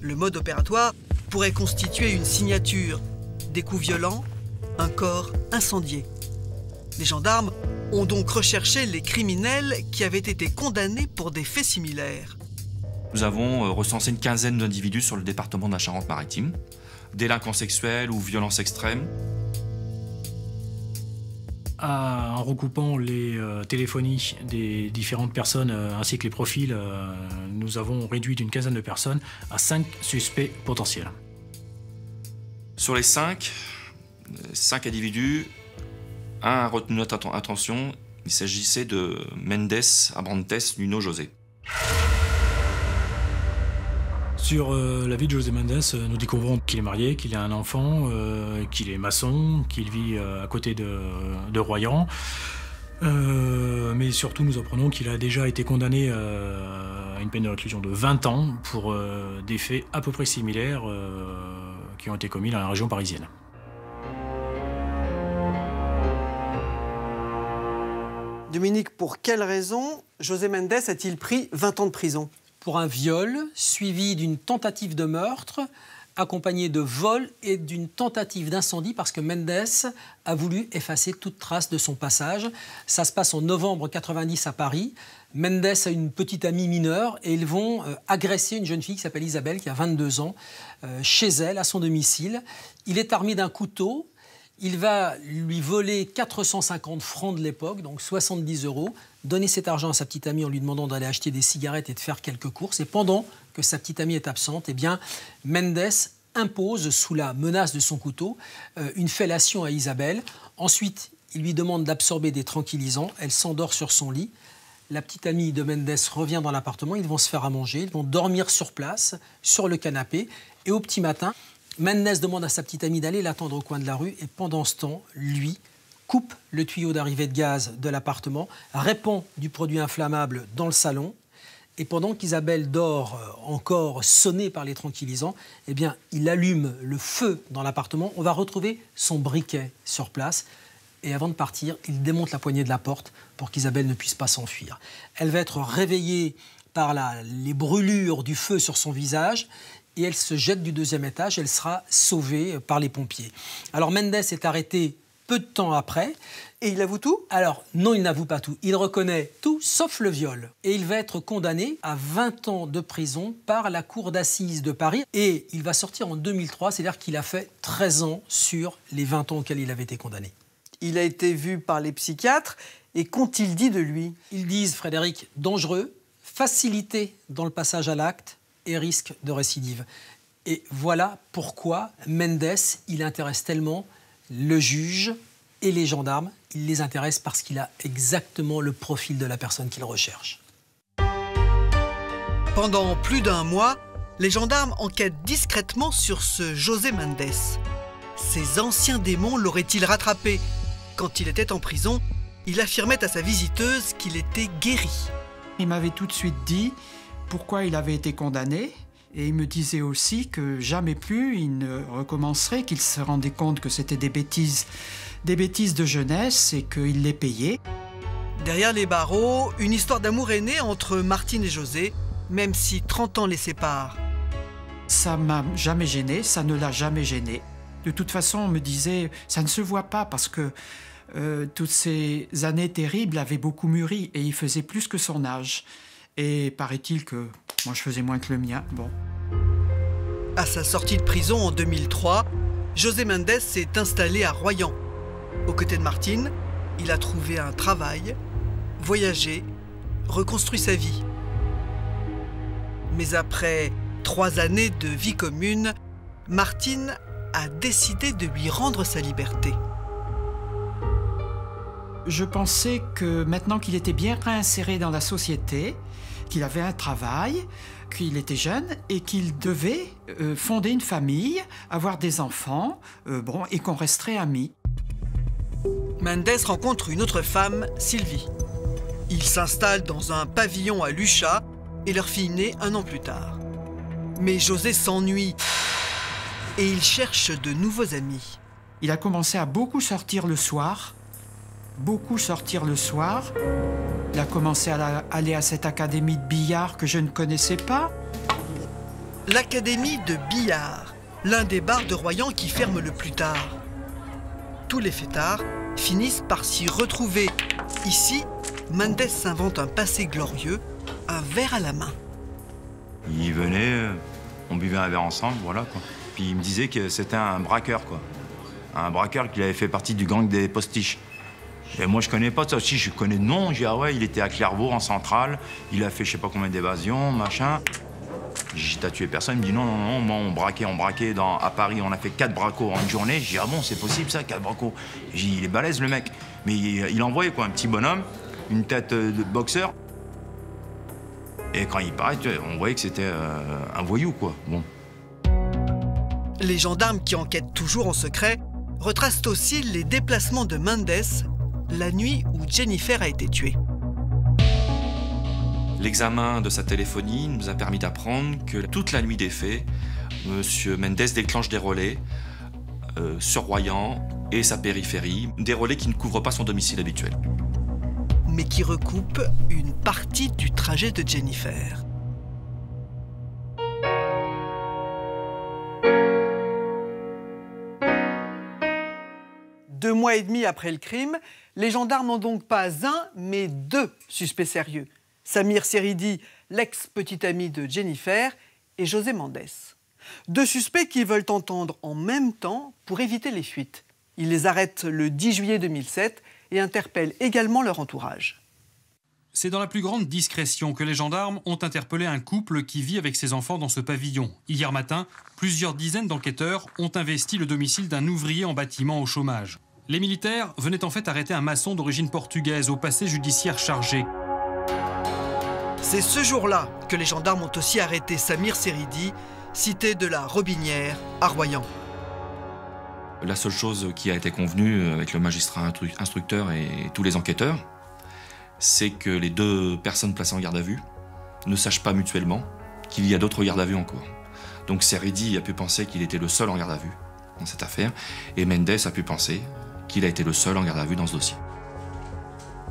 Le mode opératoire pourrait constituer une signature, des coups violents, un corps incendié. Les gendarmes ont donc recherché les criminels qui avaient été condamnés pour des faits similaires. Nous avons recensé une quinzaine d'individus sur le département de la Charente-Maritime, délinquants sexuels ou violences extrêmes. En recoupant les téléphonies des différentes personnes ainsi que les profils, nous avons réduit d'une quinzaine de personnes à 5 suspects potentiels. Sur les 5 individus, un a retenu notre attention. Il s'agissait de Mendes Abrantes Nuno José. Sur la vie de José Mendes, nous découvrons qu'il est marié, qu'il a un enfant, qu'il est maçon, qu'il vit à côté de Royan. Mais surtout, nous apprenons qu'il a déjà été condamné à une peine de réclusion de 20 ans pour des faits à peu près similaires qui ont été commis dans la région parisienne. Dominique, pour quelle raison José Mendes a-t-il pris 20 ans de prison? Pour un viol suivi d'une tentative de meurtre, accompagné de vol et d'une tentative d'incendie parce que Mendes a voulu effacer toute trace de son passage. Ça se passe en novembre 90 à Paris. Mendes a une petite amie mineure et ils vont agresser une jeune fille qui s'appelle Isabelle, qui a 22 ans, chez elle, à son domicile. Il est armé d'un couteau. Il va lui voler 450 francs de l'époque, donc 70 €, donner cet argent à sa petite amie en lui demandant d'aller acheter des cigarettes et de faire quelques courses. Et pendant que sa petite amie est absente, eh bien, Mendes impose, sous la menace de son couteau, une fellation à Isabelle. Ensuite, il lui demande d'absorber des tranquillisants. Elle s'endort sur son lit. La petite amie de Mendes revient dans l'appartement. Ils vont se faire à manger. Ils vont dormir sur place, sur le canapé. Et au petit matin, Mendes demande à sa petite amie d'aller l'attendre au coin de la rue et pendant ce temps, lui, coupe le tuyau d'arrivée de gaz de l'appartement, répand du produit inflammable dans le salon et pendant qu'Isabelle dort encore sonnée par les tranquillisants, eh bien, il allume le feu dans l'appartement. On va retrouver son briquet sur place et avant de partir, il démonte la poignée de la porte pour qu'Isabelle ne puisse pas s'enfuir. Elle va être réveillée par les brûlures du feu sur son visage et elle se jette du 2e étage. Elle sera sauvée par les pompiers. Alors Mendes est arrêté peu de temps après. Et il avoue tout? Alors non, il n'avoue pas tout. Il reconnaît tout sauf le viol. Et il va être condamné à 20 ans de prison par la cour d'assises de Paris. Et il va sortir en 2003, c'est-à-dire qu'il a fait 13 ans sur les 20 ans auxquels il avait été condamné. Il a été vu par les psychiatres. Et qu'ont-ils dit de lui? Ils disent, Frédéric, dangereux, facilité dans le passage à l'acte, et risque de récidive. Et voilà pourquoi Mendes, il intéresse tellement le juge et les gendarmes. Il les intéresse parce qu'il a exactement le profil de la personne qu'il recherche. Pendant plus d'1 mois, les gendarmes enquêtent discrètement sur ce José Mendes. Ses anciens démons l'auraient-ils rattrapé? Quand il était en prison, il affirmait à sa visiteuse qu'il était guéri. Il m'avait tout de suite dit pourquoi il avait été condamné. Et il me disait aussi que jamais plus il ne recommencerait, qu'il se rendait compte que c'était des bêtises de jeunesse et qu'il les payait. Derrière les barreaux, une histoire d'amour est née entre Martine et José, même si 30 ans les séparent. Ça m'a jamais gêné, ça ne l'a jamais gêné. De toute façon, on me disait, ça ne se voit pas parce que toutes ces années terribles avaient beaucoup mûri et il faisait plus que son âge. Et paraît-il que moi, je faisais moins que le mien. Bon. À sa sortie de prison en 2003, José Méndez s'est installé à Royan. Aux côtés de Martine, il a trouvé un travail, voyagé, reconstruit sa vie. Mais après 3 années de vie commune, Martine a décidé de lui rendre sa liberté. Je pensais que maintenant qu'il était bien réinséré dans la société, qu'il avait un travail, qu'il était jeune et qu'il devait fonder une famille, avoir des enfants, et qu'on resterait amis. Méndez rencontre une autre femme, Sylvie. Ils s'installent dans un pavillon à Luchat et leur fille naît 1 an plus tard. Mais José s'ennuie et il cherche de nouveaux amis. Il a commencé à beaucoup sortir le soir. Il a commencé à aller à cette académie de billard que je ne connaissais pas. L'académie de billard, l'un des bars de Royan qui ferme le plus tard. Tous les fêtards finissent par s'y retrouver. Ici, Méndez s'invente un passé glorieux, un verre à la main. Il venait, on buvait un verre ensemble, voilà quoi. Puis il me disait que c'était un braqueur quoi. Un braqueur qui avait fait partie du gang des postiches. Et moi je connais pas ça aussi, je connais de nom. J'ai dit ah ouais, il était à Clairvaux en centrale, il a fait je sais pas combien d'évasions, machin. J'ai dit t'as tué personne, il me dit non, moi on braquait à Paris, on a fait 4 bracos en une journée. J'ai dit ah bon c'est possible ça, 4 bracos. J'ai dit il est balèze le mec. Mais il envoyait quoi, un petit bonhomme, une tête de boxeur. Et quand il paraît, on voyait que c'était un voyou, quoi. Bon. Les gendarmes qui enquêtent toujours en secret retracent aussi les déplacements de Méndez la nuit où Jennifer a été tuée. L'examen de sa téléphonie nous a permis d'apprendre que toute la nuit des faits, M. Méndez déclenche des relais sur Royan et sa périphérie, des relais qui ne couvrent pas son domicile habituel. Mais qui recoupe une partie du trajet de Jennifer. Deux mois et demi après le crime, les gendarmes n'ont donc pas un, mais 2 suspects sérieux. Samir Seridi, l'ex-petit ami de Jennifer, et José Méndez. 2 suspects qui veulent entendre en même temps pour éviter les fuites. Ils les arrêtent le 10 juillet 2007 et interpellent également leur entourage. C'est dans la plus grande discrétion que les gendarmes ont interpellé un couple qui vit avec ses enfants dans ce pavillon. Hier matin, plusieurs dizaines d'enquêteurs ont investi le domicile d'un ouvrier en bâtiment au chômage. Les militaires venaient en fait arrêter un maçon d'origine portugaise au passé judiciaire chargé. C'est ce jour-là que les gendarmes ont aussi arrêté Samir Seridi, cité de la Robinière, à Royan. La seule chose qui a été convenue avec le magistrat instructeur et tous les enquêteurs, c'est que les 2 personnes placées en garde à vue ne sachent pas mutuellement qu'il y a d'autres gardes à vue en cours. Donc Seridi a pu penser qu'il était le seul en garde à vue dans cette affaire, et Méndez a pu penser qu'il a été le seul en garde à vue dans ce dossier.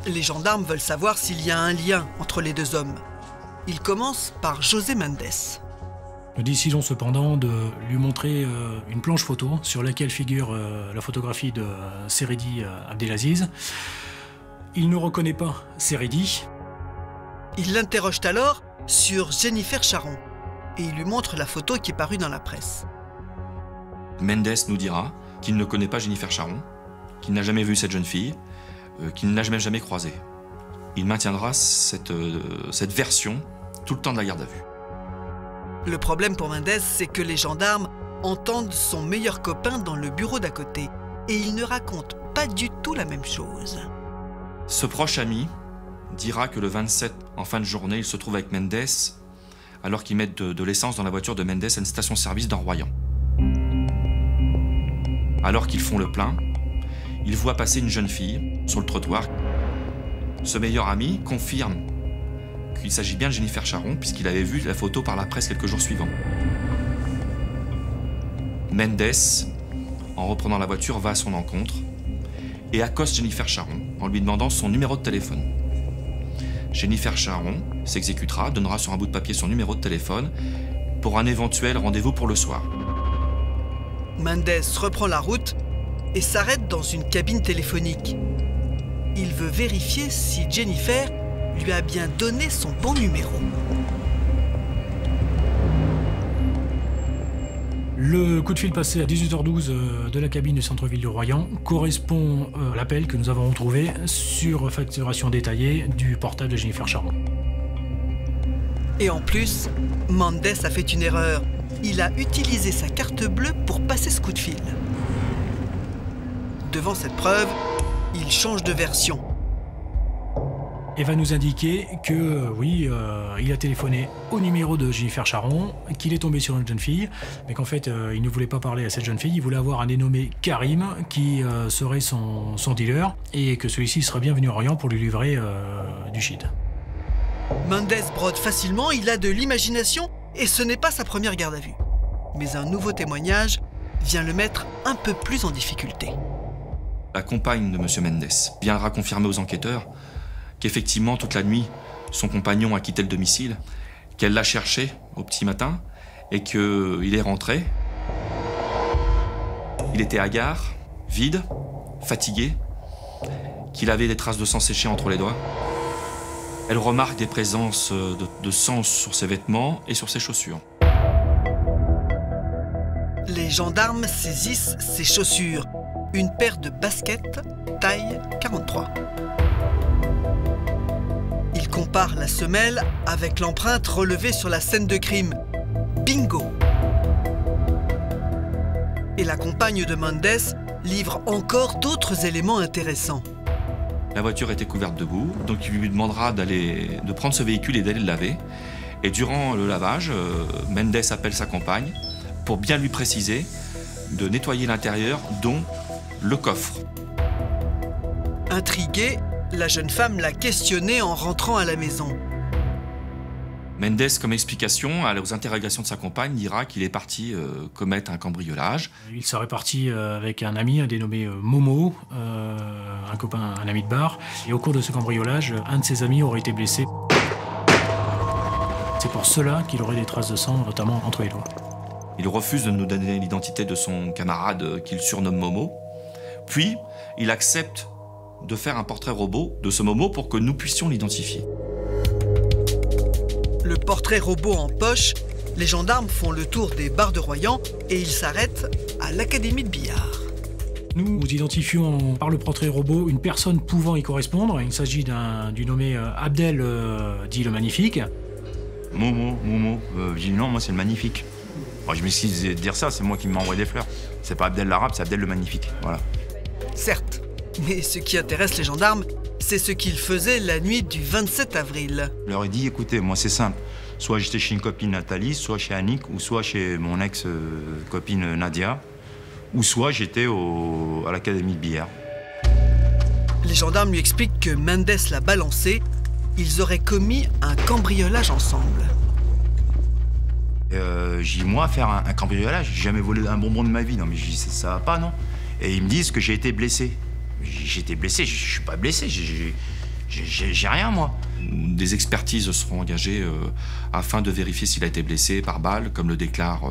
Les gendarmes veulent savoir s'il y a un lien entre les 2 hommes. Ils commencent par José Méndez. Nous décidons cependant de lui montrer une planche photo sur laquelle figure la photographie de Seridi Abdelaziz. Il ne reconnaît pas Seridi. Ils l'interrogent alors sur Jennifer Charon et il lui montre la photo qui est parue dans la presse. Méndez nous dira qu'il ne connaît pas Jennifer Charon, qu'il n'a jamais vu cette jeune fille, qu'il ne l'a jamais croisée. Il maintiendra cette version tout le temps de la garde à vue. Le problème pour Méndez, c'est que les gendarmes entendent son meilleur copain dans le bureau d'à côté et il ne raconte pas du tout la même chose. Ce proche ami dira que le 27, en fin de journée, il se trouve avec Méndez alors qu'ils mettent de l'essence dans la voiture de Méndez à une station-service dans Royan. Alors qu'ils font le plein, ils voient passer une jeune fille sur le trottoir. Ce meilleur ami confirme qu'il s'agit bien de Jennifer Charon puisqu'il avait vu la photo par la presse quelques jours suivants. Méndez, en reprenant la voiture, va à son encontre et accoste Jennifer Charon en lui demandant son numéro de téléphone. Jennifer Charon s'exécutera, donnera sur un bout de papier son numéro de téléphone pour un éventuel rendez-vous pour le soir. Mendes reprend la route et s'arrête dans une cabine téléphonique. Il veut vérifier si Jennifer lui a bien donné son bon numéro. Le coup de fil passé à 18h12 de la cabine du centre-ville de Royan correspond à l'appel que nous avons retrouvé sur facturation détaillée du portable de Jennifer Charon. Et en plus, Mendes a fait une erreur. Il a utilisé sa carte bleue pour passer ce coup de fil. Devant cette preuve, il change de version. Et va nous indiquer que, oui, il a téléphoné au numéro de Jennifer Charon, qu'il est tombé sur une jeune fille, mais qu'en fait, il ne voulait pas parler à cette jeune fille, il voulait avoir un dénommé Karim, qui serait son dealer, et que celui-ci serait bien venu à Royan pour lui livrer du shit. Mendes brode facilement, il a de l'imagination, et ce n'est pas sa première garde à vue. Mais un nouveau témoignage vient le mettre un peu plus en difficulté. La compagne de M. Mendes viendra confirmer aux enquêteurs qu'effectivement, toute la nuit, son compagnon a quitté le domicile, qu'elle l'a cherché au petit matin et qu'il est rentré. Il était hagard, vide, fatigué, qu'il avait des traces de sang séché entre les doigts. Elle remarque des présences de sang sur ses vêtements et sur ses chaussures. Les gendarmes saisissent ses chaussures. Une paire de baskets taille 43. Ils comparent la semelle avec l'empreinte relevée sur la scène de crime. Bingo! Et la compagne de Mendes livre encore d'autres éléments intéressants. La voiture était couverte de boue, donc il lui demandera de prendre ce véhicule et d'aller le laver. Et durant le lavage, Mendes appelle sa compagne pour bien lui préciser de nettoyer l'intérieur, dont le coffre. Intriguée, la jeune femme l'a questionné en rentrant à la maison. Mendes, comme explication aux interrogations de sa compagne, dira qu'il est parti commettre un cambriolage. Il serait parti avec un ami, un dénommé Momo, un copain, un ami de bar. Et au cours de ce cambriolage, un de ses amis aurait été blessé. C'est pour cela qu'il aurait des traces de sang, notamment entre les doigts. Il refuse de nous donner l'identité de son camarade qu'il surnomme Momo. Puis, il accepte de faire un portrait robot de ce Momo pour que nous puissions l'identifier. Le portrait robot en poche, les gendarmes font le tour des bars de Royan et ils s'arrêtent à l'académie de billard. Nous identifions par le portrait robot une personne pouvant y correspondre. Il s'agit du nommé Abdel, dit le Magnifique. Momo, j'ai dit non, moi c'est le Magnifique. Moi, je m'excuse de dire ça, c'est moi qui m'envoie des fleurs. C'est pas Abdel l'Arabe, c'est Abdel le Magnifique, voilà. Certes, mais ce qui intéresse les gendarmes, c'est ce qu'ils faisaient la nuit du 27 avril. Je leur ai dit, écoutez, moi c'est simple. Soit j'étais chez une copine Nathalie, soit chez Annick, ou soit chez mon ex-copine Nadia, ou soit j'étais à l'académie de billard. Les gendarmes lui expliquent que Mendes l'a balancé. Ils auraient commis un cambriolage ensemble. J'ai dit, moi, faire un cambriolage, j'ai jamais volé un bonbon de ma vie. Non, mais j'ai dit, ça va pas, non? Et ils me disent que j'ai été blessé. J'ai été blessé, je suis pas blessé, j'ai rien, moi. Des expertises seront engagées afin de vérifier s'il a été blessé par balle, comme le déclare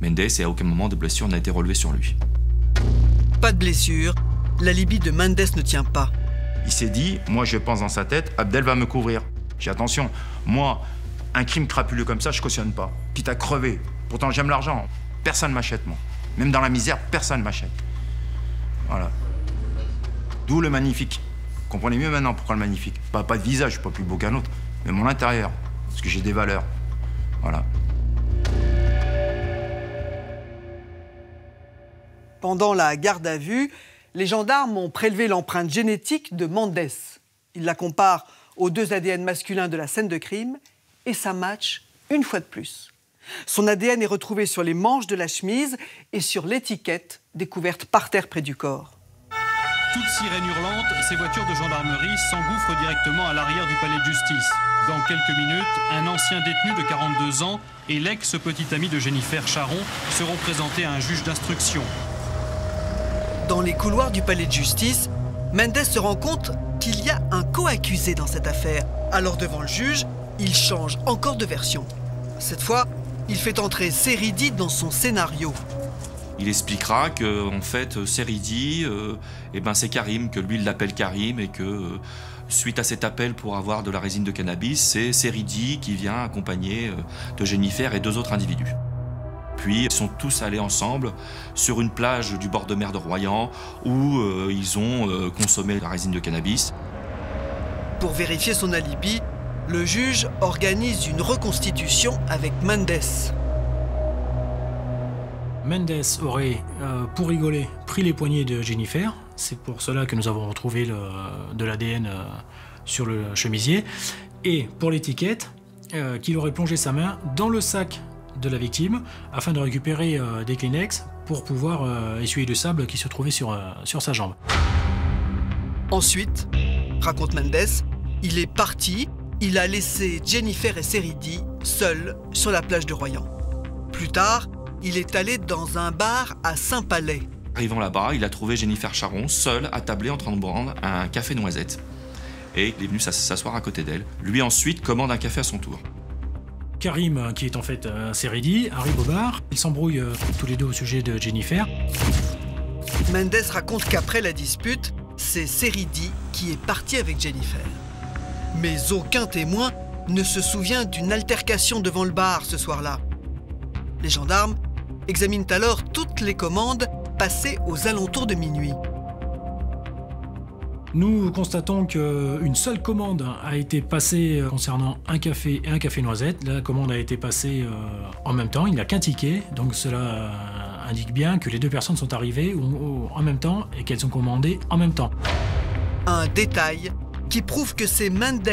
Mendes, et à aucun moment de blessure n'a été relevée sur lui. Pas de blessure, l'alibi de Mendes ne tient pas. Il s'est dit, moi je pense dans sa tête, Abdel va me couvrir. J'ai dit, attention, moi, un crime crapuleux comme ça, je cautionne pas. Quitte à crever. Pourtant, j'aime l'argent. Personne m'achète, moi. Même dans la misère, personne m'achète. Voilà. D'où le Magnifique. Comprenez mieux maintenant pourquoi le Magnifique. Pas de visage, je suis pas plus beau qu'un autre, mais mon intérieur. Parce que j'ai des valeurs. Voilà. Pendant la garde à vue, les gendarmes ont prélevé l'empreinte génétique de Mendes. Ils la comparent aux 2 ADN masculins de la scène de crime et ça match une fois de plus. Son ADN est retrouvé sur les manches de la chemise et sur l'étiquette découverte par terre près du corps. Toute sirène hurlante, ces voitures de gendarmerie s'engouffrent directement à l'arrière du palais de justice. Dans quelques minutes, un ancien détenu de 42 ans et l'ex-petit ami de Jennifer Charon seront présentés à un juge d'instruction. Dans les couloirs du palais de justice, Mendes se rend compte qu'il y a un co-accusé dans cette affaire, Alors devant le juge, il change encore de version. Cette fois, il fait entrer Seridi dans son scénario. Il expliquera que en fait, Seridi, c'est Karim, que lui il l'appelle Karim et que suite à cet appel pour avoir de la résine de cannabis, c'est Seridi qui vient accompagné de Jennifer et 2 autres individus. Puis ils sont tous allés ensemble sur une plage du bord de mer de Royan où ils ont consommé la résine de cannabis. Pour vérifier son alibi, le juge organise une reconstitution avec Mendes. Mendes aurait, pour rigoler, pris les poignets de Jennifer. C'est pour cela que nous avons retrouvé de l'ADN sur le chemisier. Et pour l'étiquette, qu'il aurait plongé sa main dans le sac de la victime afin de récupérer des Kleenex pour pouvoir essuyer le sable qui se trouvait sur sa jambe. Ensuite, raconte Mendes, il est parti, il a laissé Jennifer et Seridi seuls sur la plage de Royan. Plus tard, il est allé dans un bar à Saint-Palais. Arrivant là-bas, il a trouvé Jennifer Charron seule, attablée en train de boire un café noisette. Et il est venu s'asseoir à côté d'elle. Lui ensuite commande un café à son tour. Karim, qui est en fait Seridi, arrive au bar. Ils s'embrouillent tous les deux au sujet de Jennifer. Mendes raconte qu'après la dispute, c'est Seridi qui est parti avec Jennifer. Mais aucun témoin ne se souvient d'une altercation devant le bar ce soir-là. Les gendarmes examinent alors toutes les commandes passées aux alentours de minuit. Nous constatons qu'une seule commande a été passée concernant un café et un café noisette. La commande a été passée en même temps, il n'y a qu'un ticket, donc cela indique bien que les 2 personnes sont arrivées en même temps et qu'elles ont commandé en même temps. Un détail qui prouve que c'est Mendes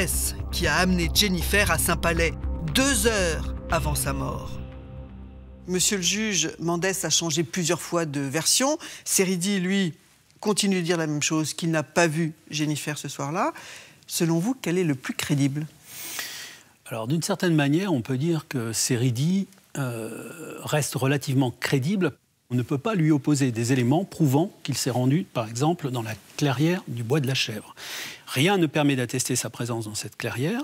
qui a amené Jennifer à Saint-Palais 2 heures avant sa mort. Monsieur le juge, Mendes a changé plusieurs fois de version. Seridi, lui, continue de dire la même chose, qu'il n'a pas vu Jennifer ce soir-là. Selon vous, quel est le plus crédible? Alors, d'une certaine manière, on peut dire que Seridi reste relativement crédible. On ne peut pas lui opposer des éléments prouvant qu'il s'est rendu, par exemple, dans la clairière du Bois de la Chèvre. Rien ne permet d'attester sa présence dans cette clairière,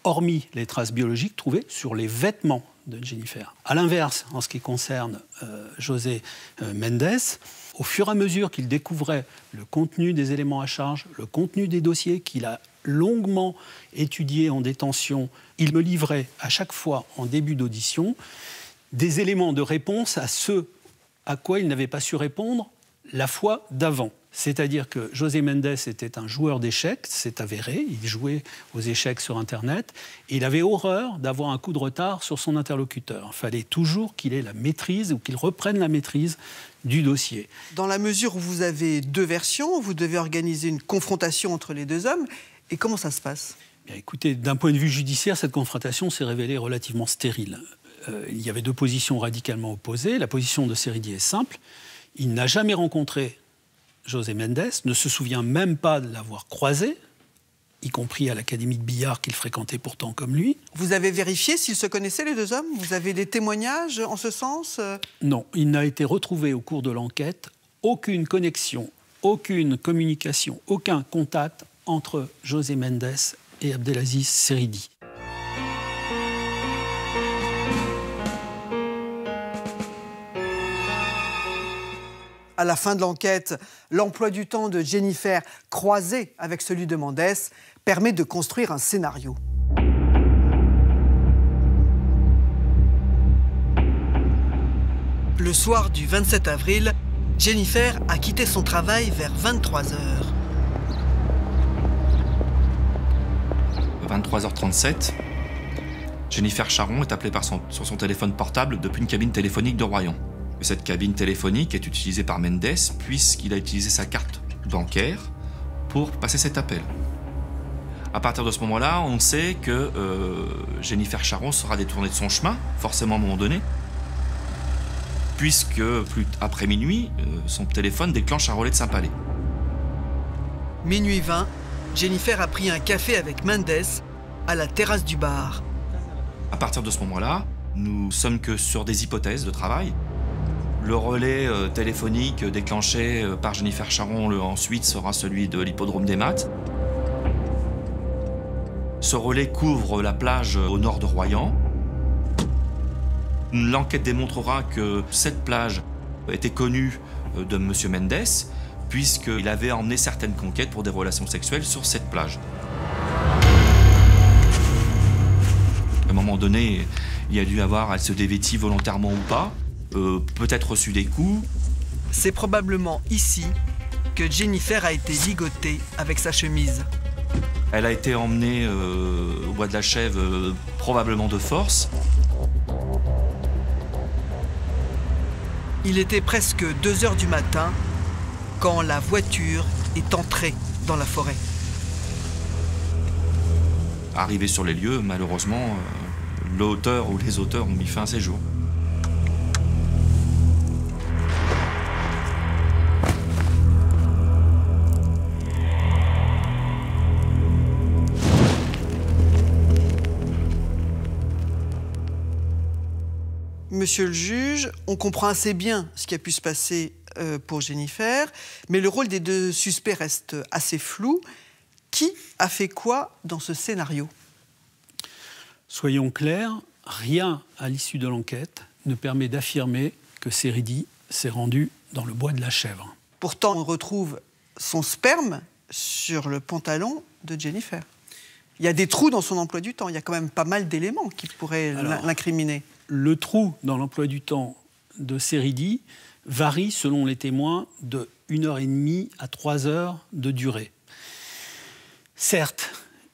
hormis les traces biologiques trouvées sur les vêtements de Jennifer. A l'inverse, en ce qui concerne José Mendes, au fur et à mesure qu'il découvrait le contenu des éléments à charge, le contenu des dossiers qu'il a longuement étudiés en détention, il me livrait à chaque fois en début d'audition des éléments de réponse à ce à quoi il n'avait pas su répondre la fois d'avant. C'est-à-dire que José Mendes était un joueur d'échecs, c'est avéré, il jouait aux échecs sur Internet, et il avait horreur d'avoir un coup de retard sur son interlocuteur. Il fallait toujours qu'il ait la maîtrise ou qu'il reprenne la maîtrise du dossier. Dans la mesure où vous avez 2 versions, vous devez organiser une confrontation entre les 2 hommes, et comment ça se passe? Bien, écoutez, d'un point de vue judiciaire, cette confrontation s'est révélée relativement stérile. Il y avait 2 positions radicalement opposées. La position de Seridi est simple. Il n'a jamais rencontré José Mendes, ne se souvient même pas de l'avoir croisé, y compris à l'académie de billard qu'il fréquentait pourtant comme lui. Vous avez vérifié s'ils se connaissaient, les 2 hommes? Vous avez des témoignages en ce sens? Non, il n'a été retrouvé au cours de l'enquête aucune connexion, aucune communication, aucun contact entre José Mendes et Abdelaziz Seridi. À la fin de l'enquête, l'emploi du temps de Jennifer, croisé avec celui de Mendes, permet de construire un scénario. Le soir du 27 avril, Jennifer a quitté son travail vers 23h. 23h37, Jennifer Charron est appelée sur son téléphone portable depuis une cabine téléphonique de Royan. Cette cabine téléphonique est utilisée par Mendes puisqu'il a utilisé sa carte bancaire pour passer cet appel. À partir de ce moment-là, on sait que Jennifer Charron sera détournée de son chemin, forcément à un moment donné, puisque après minuit, son téléphone déclenche un relais de Saint-Palais. Minuit 20, Jennifer a pris un café avec Mendes à la terrasse du bar. À partir de ce moment-là, nous sommes que sur des hypothèses de travail. Le relais téléphonique déclenché par Jennifer Charron ensuite sera celui de l'hippodrome des Maths. Ce relais couvre la plage au nord de Royan. L'enquête démontrera que cette plage était connue de M. Mendes, puisqu'il avait emmené certaines conquêtes pour des relations sexuelles sur cette plage. À un moment donné, il y a dû avoir, elle se dévêtit volontairement ou pas, peut-être reçu des coups. C'est probablement ici que Jennifer a été ligotée avec sa chemise. Elle a été emmenée au bois de la Chèvre, probablement de force. Il était presque 2 h du matin quand la voiture est entrée dans la forêt. Arrivé sur les lieux, malheureusement, l'auteur ou les auteurs ont mis fin à ses jours. Monsieur le juge, on comprend assez bien ce qui a pu se passer pour Jennifer, mais le rôle des 2 suspects reste assez flou. Qui a fait quoi dans ce scénario? Soyons clairs, rien à l'issue de l'enquête ne permet d'affirmer que Séridi s'est rendu dans le bois de la Chèvre. Pourtant, on retrouve son sperme sur le pantalon de Jennifer. Il y a des trous dans son emploi du temps. Il y a quand même pas mal d'éléments qui pourraient l'incriminer. Le trou dans l'emploi du temps de Séridi varie selon les témoins de 1h30 à 3 heures de durée. Certes,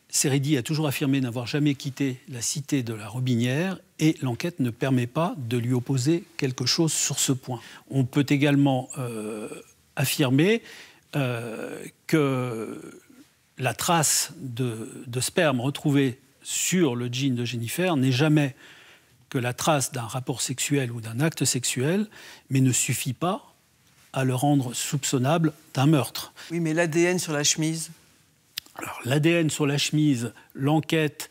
Séridi a toujours affirmé n'avoir jamais quitté la cité de la Robinière et l'enquête ne permet pas de lui opposer quelque chose sur ce point. On peut également affirmer que la trace de sperme retrouvée sur le jean de Jennifer n'est jamais que la trace d'un rapport sexuel ou d'un acte sexuel, mais ne suffit pas à le rendre soupçonnable d'un meurtre. Oui, mais l'ADN sur la chemise? Alors, l'ADN sur la chemise, l'enquête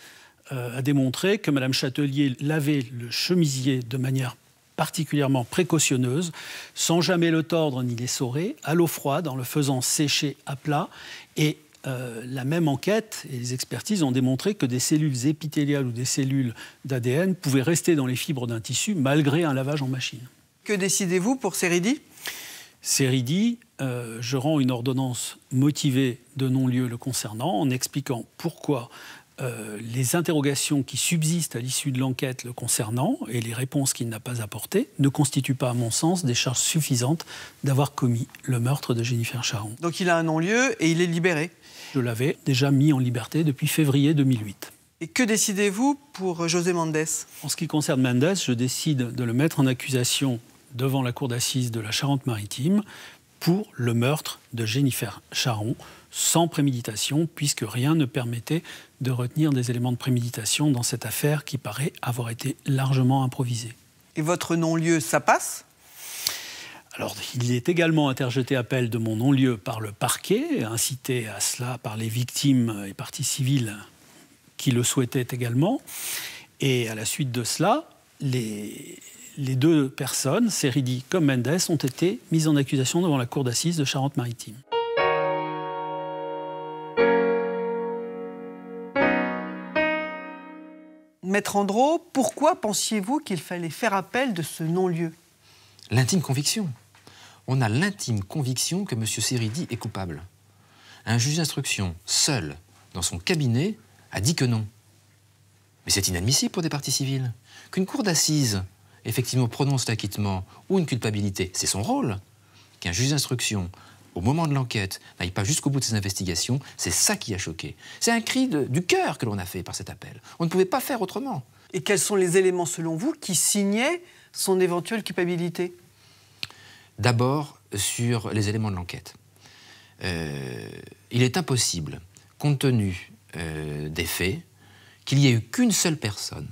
a démontré que Mme Chatelier lavait le chemisier de manière particulièrement précautionneuse, sans jamais le tordre ni l'essorer, à l'eau froide, en le faisant sécher à plat. Et la même enquête et les expertises ont démontré que des cellules épithéliales ou des cellules d'ADN pouvaient rester dans les fibres d'un tissu malgré un lavage en machine. Que décidez-vous pour Séridi? Séridi, je rends une ordonnance motivée de non-lieu le concernant en expliquant pourquoi les interrogations qui subsistent à l'issue de l'enquête le concernant et les réponses qu'il n'a pas apportées ne constituent pas, à mon sens, des charges suffisantes d'avoir commis le meurtre de Jennifer Charron. Donc il a un non-lieu et il est libéré? Je l'avais déjà mis en liberté depuis février 2008. Et que décidez-vous pour José Mendes? En ce qui concerne Mendes, je décide de le mettre en accusation devant la cour d'assises de la Charente-Maritime pour le meurtre de Jennifer Charron, sans préméditation, puisque rien ne permettait de retenir des éléments de préméditation dans cette affaire qui paraît avoir été largement improvisée. Et votre non-lieu, ça passe? Alors, il est également interjeté appel de mon non-lieu par le parquet, incité à cela par les victimes et parties civiles qui le souhaitaient également. Et à la suite de cela, les 2 personnes, Séridi comme Mendes, ont été mises en accusation devant la cour d'assises de Charente-Maritime. Maître Andro, pourquoi pensiez-vous qu'il fallait faire appel de ce non-lieu? L'intime conviction. On a l'intime conviction que M. Séridi est coupable. Un juge d'instruction, seul, dans son cabinet, a dit que non. Mais c'est inadmissible pour des parties civiles. Qu'une cour d'assises, effectivement, prononce l'acquittement ou une culpabilité, c'est son rôle. Qu'un juge d'instruction, au moment de l'enquête, n'aille pas jusqu'au bout de ses investigations, c'est ça qui a choqué. C'est un cri du cœur que l'on a fait par cet appel. On ne pouvait pas faire autrement. Et quels sont les éléments, selon vous, qui signaient son éventuelle culpabilité? D'abord, sur les éléments de l'enquête. Il est impossible, compte tenu des faits, qu'il n'y ait eu qu'une seule personne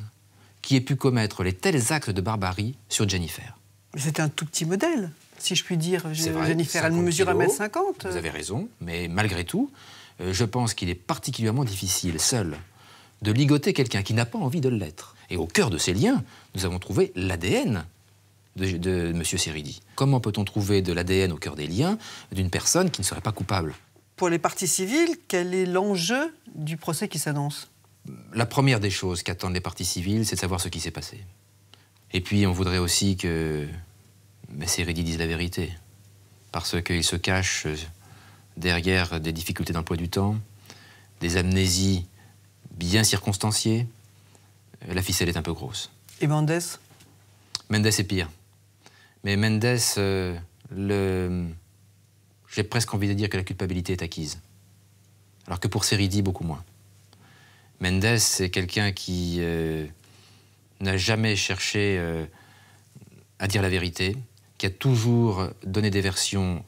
qui ait pu commettre les tels actes de barbarie sur Jennifer. C'était un tout petit modèle, si je puis dire. Vrai, Jennifer, elle mesure 1,50 m. Vous avez raison, mais malgré tout, je pense qu'il est particulièrement difficile, seul, de ligoter quelqu'un qui n'a pas envie de l'être. Et au cœur de ces liens, nous avons trouvé l'ADN de M. Séridi. Comment peut-on trouver de l'ADN au cœur des liens d'une personne qui ne serait pas coupable? Pour les parties civiles, quel est l'enjeu du procès qui s'annonce? La première des choses qu'attendent les parties civiles, c'est de savoir ce qui s'est passé. Et puis, on voudrait aussi que Seridi dise la vérité. Parce qu'il se cache derrière des difficultés d'emploi du temps, des amnésies bien circonstanciées. La ficelle est un peu grosse. Et Mendes? Mendes est pire. Mais Mendes, j'ai presque envie de dire que la culpabilité est acquise. Alors que pour Seridi, beaucoup moins. Mendes, c'est quelqu'un qui n'a jamais cherché à dire la vérité, qui a toujours donné des versions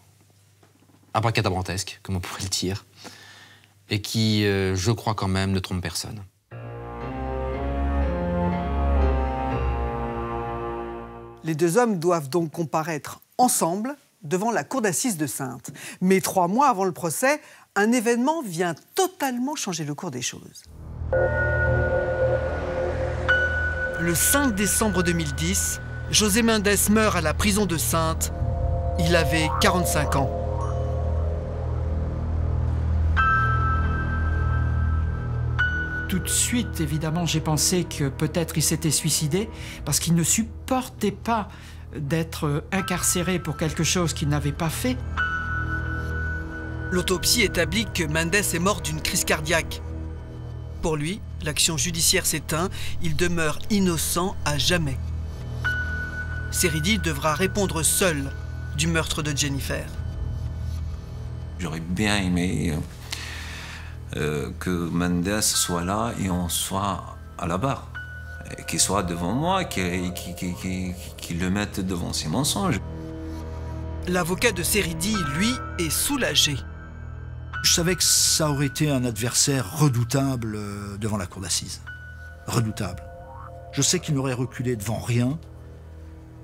abracadabrantesques, comme on pourrait le dire, et qui, je crois quand même, ne trompe personne. Les deux hommes doivent donc comparaître ensemble devant la cour d'assises de Saintes. Mais 3 mois avant le procès, un événement vient totalement changer le cours des choses. Le 5 décembre 2010, José Mendes meurt à la prison de Saintes. Il avait 45 ans. Tout de suite, évidemment, j'ai pensé que peut-être il s'était suicidé parce qu'il ne supportait pas d'être incarcéré pour quelque chose qu'il n'avait pas fait. L'autopsie établit que Mendes est mort d'une crise cardiaque. Pour lui, l'action judiciaire s'éteint, il demeure innocent à jamais. Seridi devra répondre seul du meurtre de Jennifer. J'aurais bien aimé que Mendes soit là et on soit à la barre. Qu'il soit devant moi, qu'il le mette devant ses mensonges. L'avocat de Seridi, lui, est soulagé. Je savais que ça aurait été un adversaire redoutable devant la cour d'assises. Redoutable. Je sais qu'il n'aurait reculé devant rien.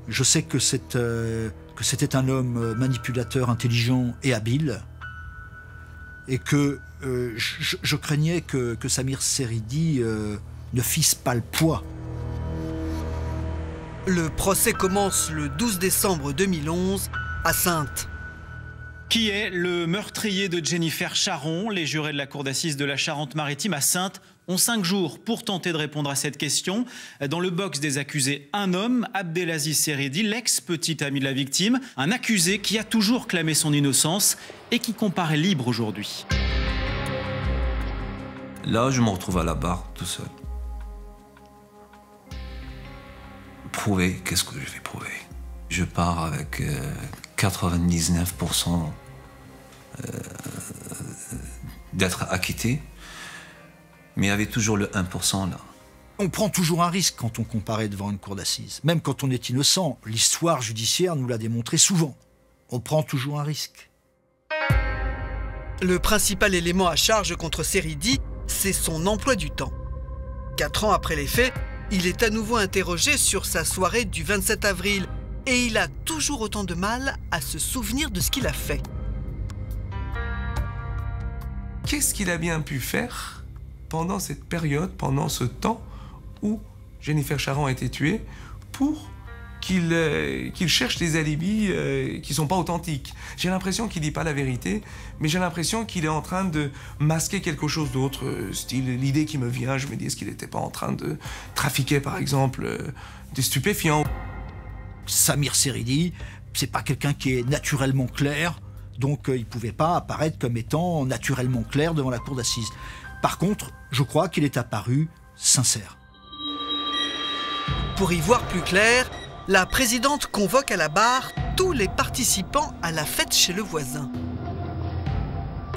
Je sais que c'était un homme manipulateur, intelligent et habile. Et que je craignais que Samir Seridi ne fisse pas le poids. Le procès commence le 12 décembre 2011 à Saintes. Qui est le meurtrier de Jennifer Charon? Les jurés de la cour d'assises de la Charente-Maritime à Saintes ont 5 jours pour tenter de répondre à cette question. Dans le box des accusés, un homme, Abdelaziz Seridi, l'ex-petit ami de la victime, un accusé qui a toujours clamé son innocence et qui comparaît libre aujourd'hui. Là, je me retrouve à la barre, tout seul. Prouver, qu'est-ce que je vais prouver? Je pars avec 99% d'être acquitté, mais il y avait toujours le 1% là. On prend toujours un risque quand on comparaît devant une cour d'assises. Même quand on est innocent, l'histoire judiciaire nous l'a démontré souvent. On prend toujours un risque. Le principal élément à charge contre Seridi, c'est son emploi du temps. 4 ans après les faits, il est à nouveau interrogé sur sa soirée du 27 avril et il a toujours autant de mal à se souvenir de ce qu'il a fait. Qu'est-ce qu'il a bien pu faire pendant cette période, pendant ce temps où Jennifer Charon a été tuée, pour qu'il cherche des alibis qui ne sont pas authentiques? J'ai l'impression qu'il ne dit pas la vérité, mais j'ai l'impression qu'il est en train de masquer quelque chose d'autre. Style, l'idée qui me vient, je me dis, est-ce qu'il n'était pas en train de trafiquer, par exemple, des stupéfiants? Samir Seridi, c'est pas quelqu'un qui est naturellement clair, donc il ne pouvait pas apparaître comme étant naturellement clair devant la cour d'assises. Par contre, je crois qu'il est apparu sincère. Pour y voir plus clair, la présidente convoque à la barre tous les participants à la fête chez le voisin.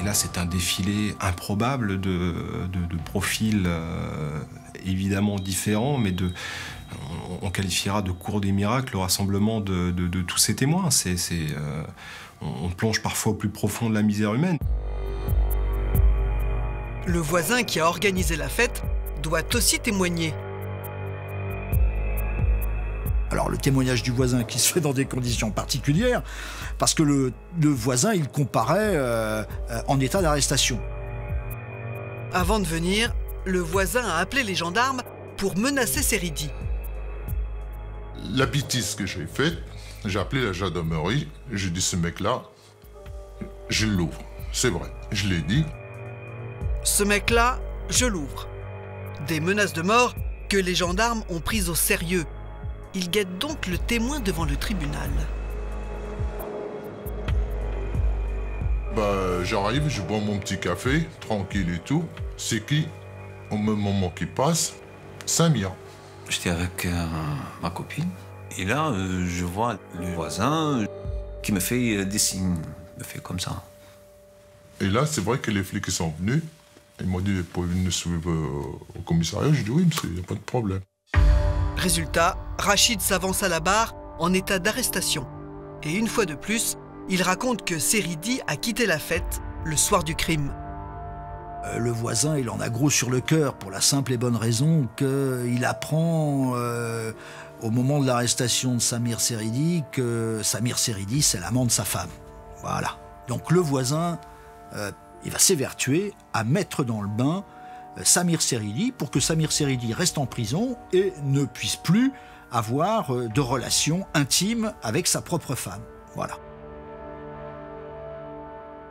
Et là, c'est un défilé improbable de profils évidemment différents, mais on qualifiera de cours des miracles le rassemblement de tous ces témoins. On plonge parfois au plus profond de la misère humaine. Le voisin qui a organisé la fête doit aussi témoigner. Alors le témoignage du voisin qui se fait dans des conditions particulières, parce que le voisin, il comparaît en état d'arrestation. Avant de venir, le voisin a appelé les gendarmes pour menacer Seridi. La bêtise que j'ai faite, j'ai appelé la gendarmerie, j'ai dit ce mec-là, je l'ouvre. C'est vrai, je l'ai dit. Ce mec-là, je l'ouvre. Des menaces de mort que les gendarmes ont prises au sérieux. Ils guettent donc le témoin devant le tribunal. J'arrive, je bois mon petit café, tranquille et tout. C'est qui, au même moment qui passe? Samir. J'étais avec ma copine. Et là, je vois le voisin qui me fait des signes, me fait comme ça. Et là, c'est vrai que les flics sont venus. Ils m'ont dit, pouvez-vous nous suivre au commissariat? Je dis oui, monsieur, il n'y a pas de problème. Résultat, Rachid s'avance à la barre en état d'arrestation. Et une fois de plus, il raconte que Seridi a quitté la fête le soir du crime. Le voisin, il en a gros sur le cœur pour la simple et bonne raison qu'il apprend au moment de l'arrestation de Samir Seridi que Samir Seridi, c'est l'amant de sa femme. Voilà. Donc le voisin, il va s'évertuer à mettre dans le bain Samir Seridi pour que Samir Seridi reste en prison et ne puisse plus avoir de relations intimes avec sa propre femme. Voilà.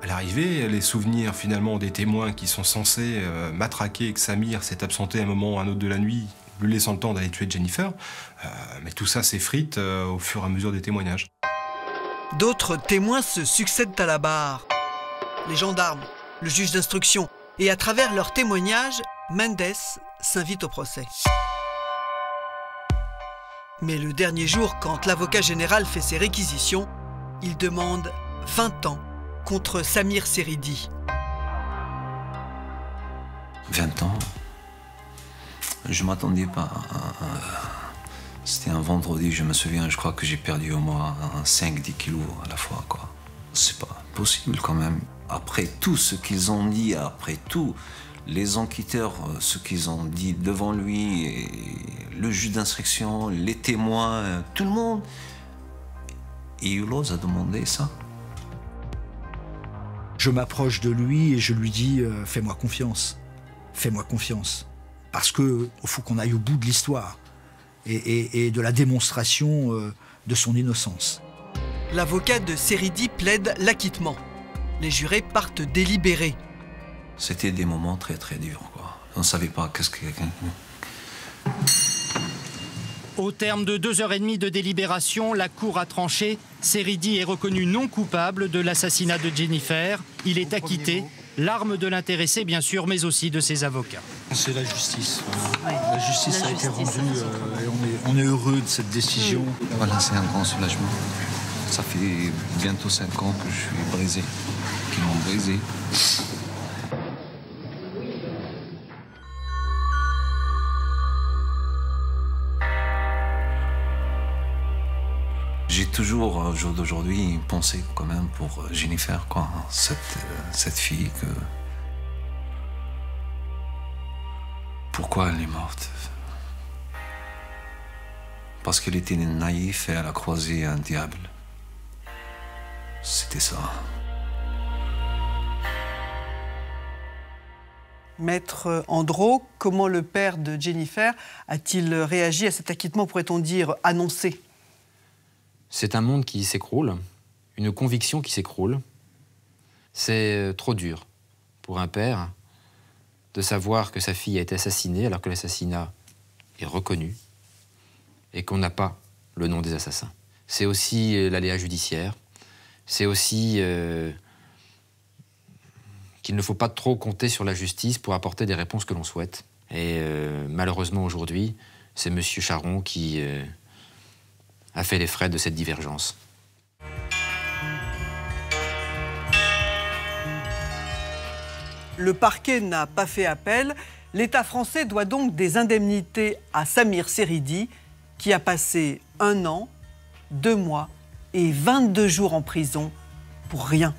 À l'arrivée, les souvenirs finalement des témoins qui sont censés matraquer que Samir s'est absenté un moment ou un autre de la nuit, lui laissant le temps d'aller tuer Jennifer, mais tout ça s'effrite au fur et à mesure des témoignages. D'autres témoins se succèdent à la barre. Les gendarmes, le juge d'instruction, et à travers leurs témoignages, Mendes s'invite au procès. Mais le dernier jour, quand l'avocat général fait ses réquisitions, il demande 20 ans contre Samir Seridi. 20 ans. Je ne m'attendais pas. C'était un vendredi, je me souviens, je crois que j'ai perdu au moins 5-10 kilos à la fois, quoi. C'est pas possible quand même. Après tout ce qu'ils ont dit, après tout, les enquêteurs, ce qu'ils ont dit devant lui, et le juge d'instruction, les témoins, tout le monde, et il ose demander ça. Je m'approche de lui et je lui dis « fais-moi confiance, fais-moi confiance ». Parce qu'il faut qu'on aille au bout de l'histoire et de la démonstration de son innocence. L'avocat de Seridi plaide l'acquittement. Les jurés partent délibérer. C'était des moments très très durs, quoi. On ne savait pas qu'est-ce que... Au terme de 2h30 de délibération, la Cour a tranché. Seridi est reconnu non coupable de l'assassinat de Jennifer. Il est acquitté. L'arme de l'intéressé, bien sûr, mais aussi de ses avocats. C'est la justice. La justice a été rendue et on est heureux de cette décision. Voilà, c'est un grand soulagement. Ça fait bientôt 5 ans que je suis brisé, qu'ils m'ont brisé. J'ai toujours, au jour d'aujourd'hui, pensé quand même pour Jennifer, quoi, cette fille que... Pourquoi elle est morte? Parce qu'elle était naïve et elle a croisé un diable. C'était ça. Maître Andro, comment le père de Jennifer a-t-il réagi à cet acquittement, pourrait-on dire, annoncé? C'est un monde qui s'écroule, une conviction qui s'écroule. C'est trop dur pour un père de savoir que sa fille a été assassinée alors que l'assassinat est reconnu et qu'on n'a pas le nom des assassins. C'est aussi l'aléa judiciaire, c'est aussi qu'il ne faut pas trop compter sur la justice pour apporter des réponses que l'on souhaite. Et malheureusement aujourd'hui, c'est M. Charon qui a fait les frais de cette divergence. Le parquet n'a pas fait appel. L'État français doit donc des indemnités à Samir Seridi, qui a passé 1 an, 2 mois et 22 jours en prison pour rien.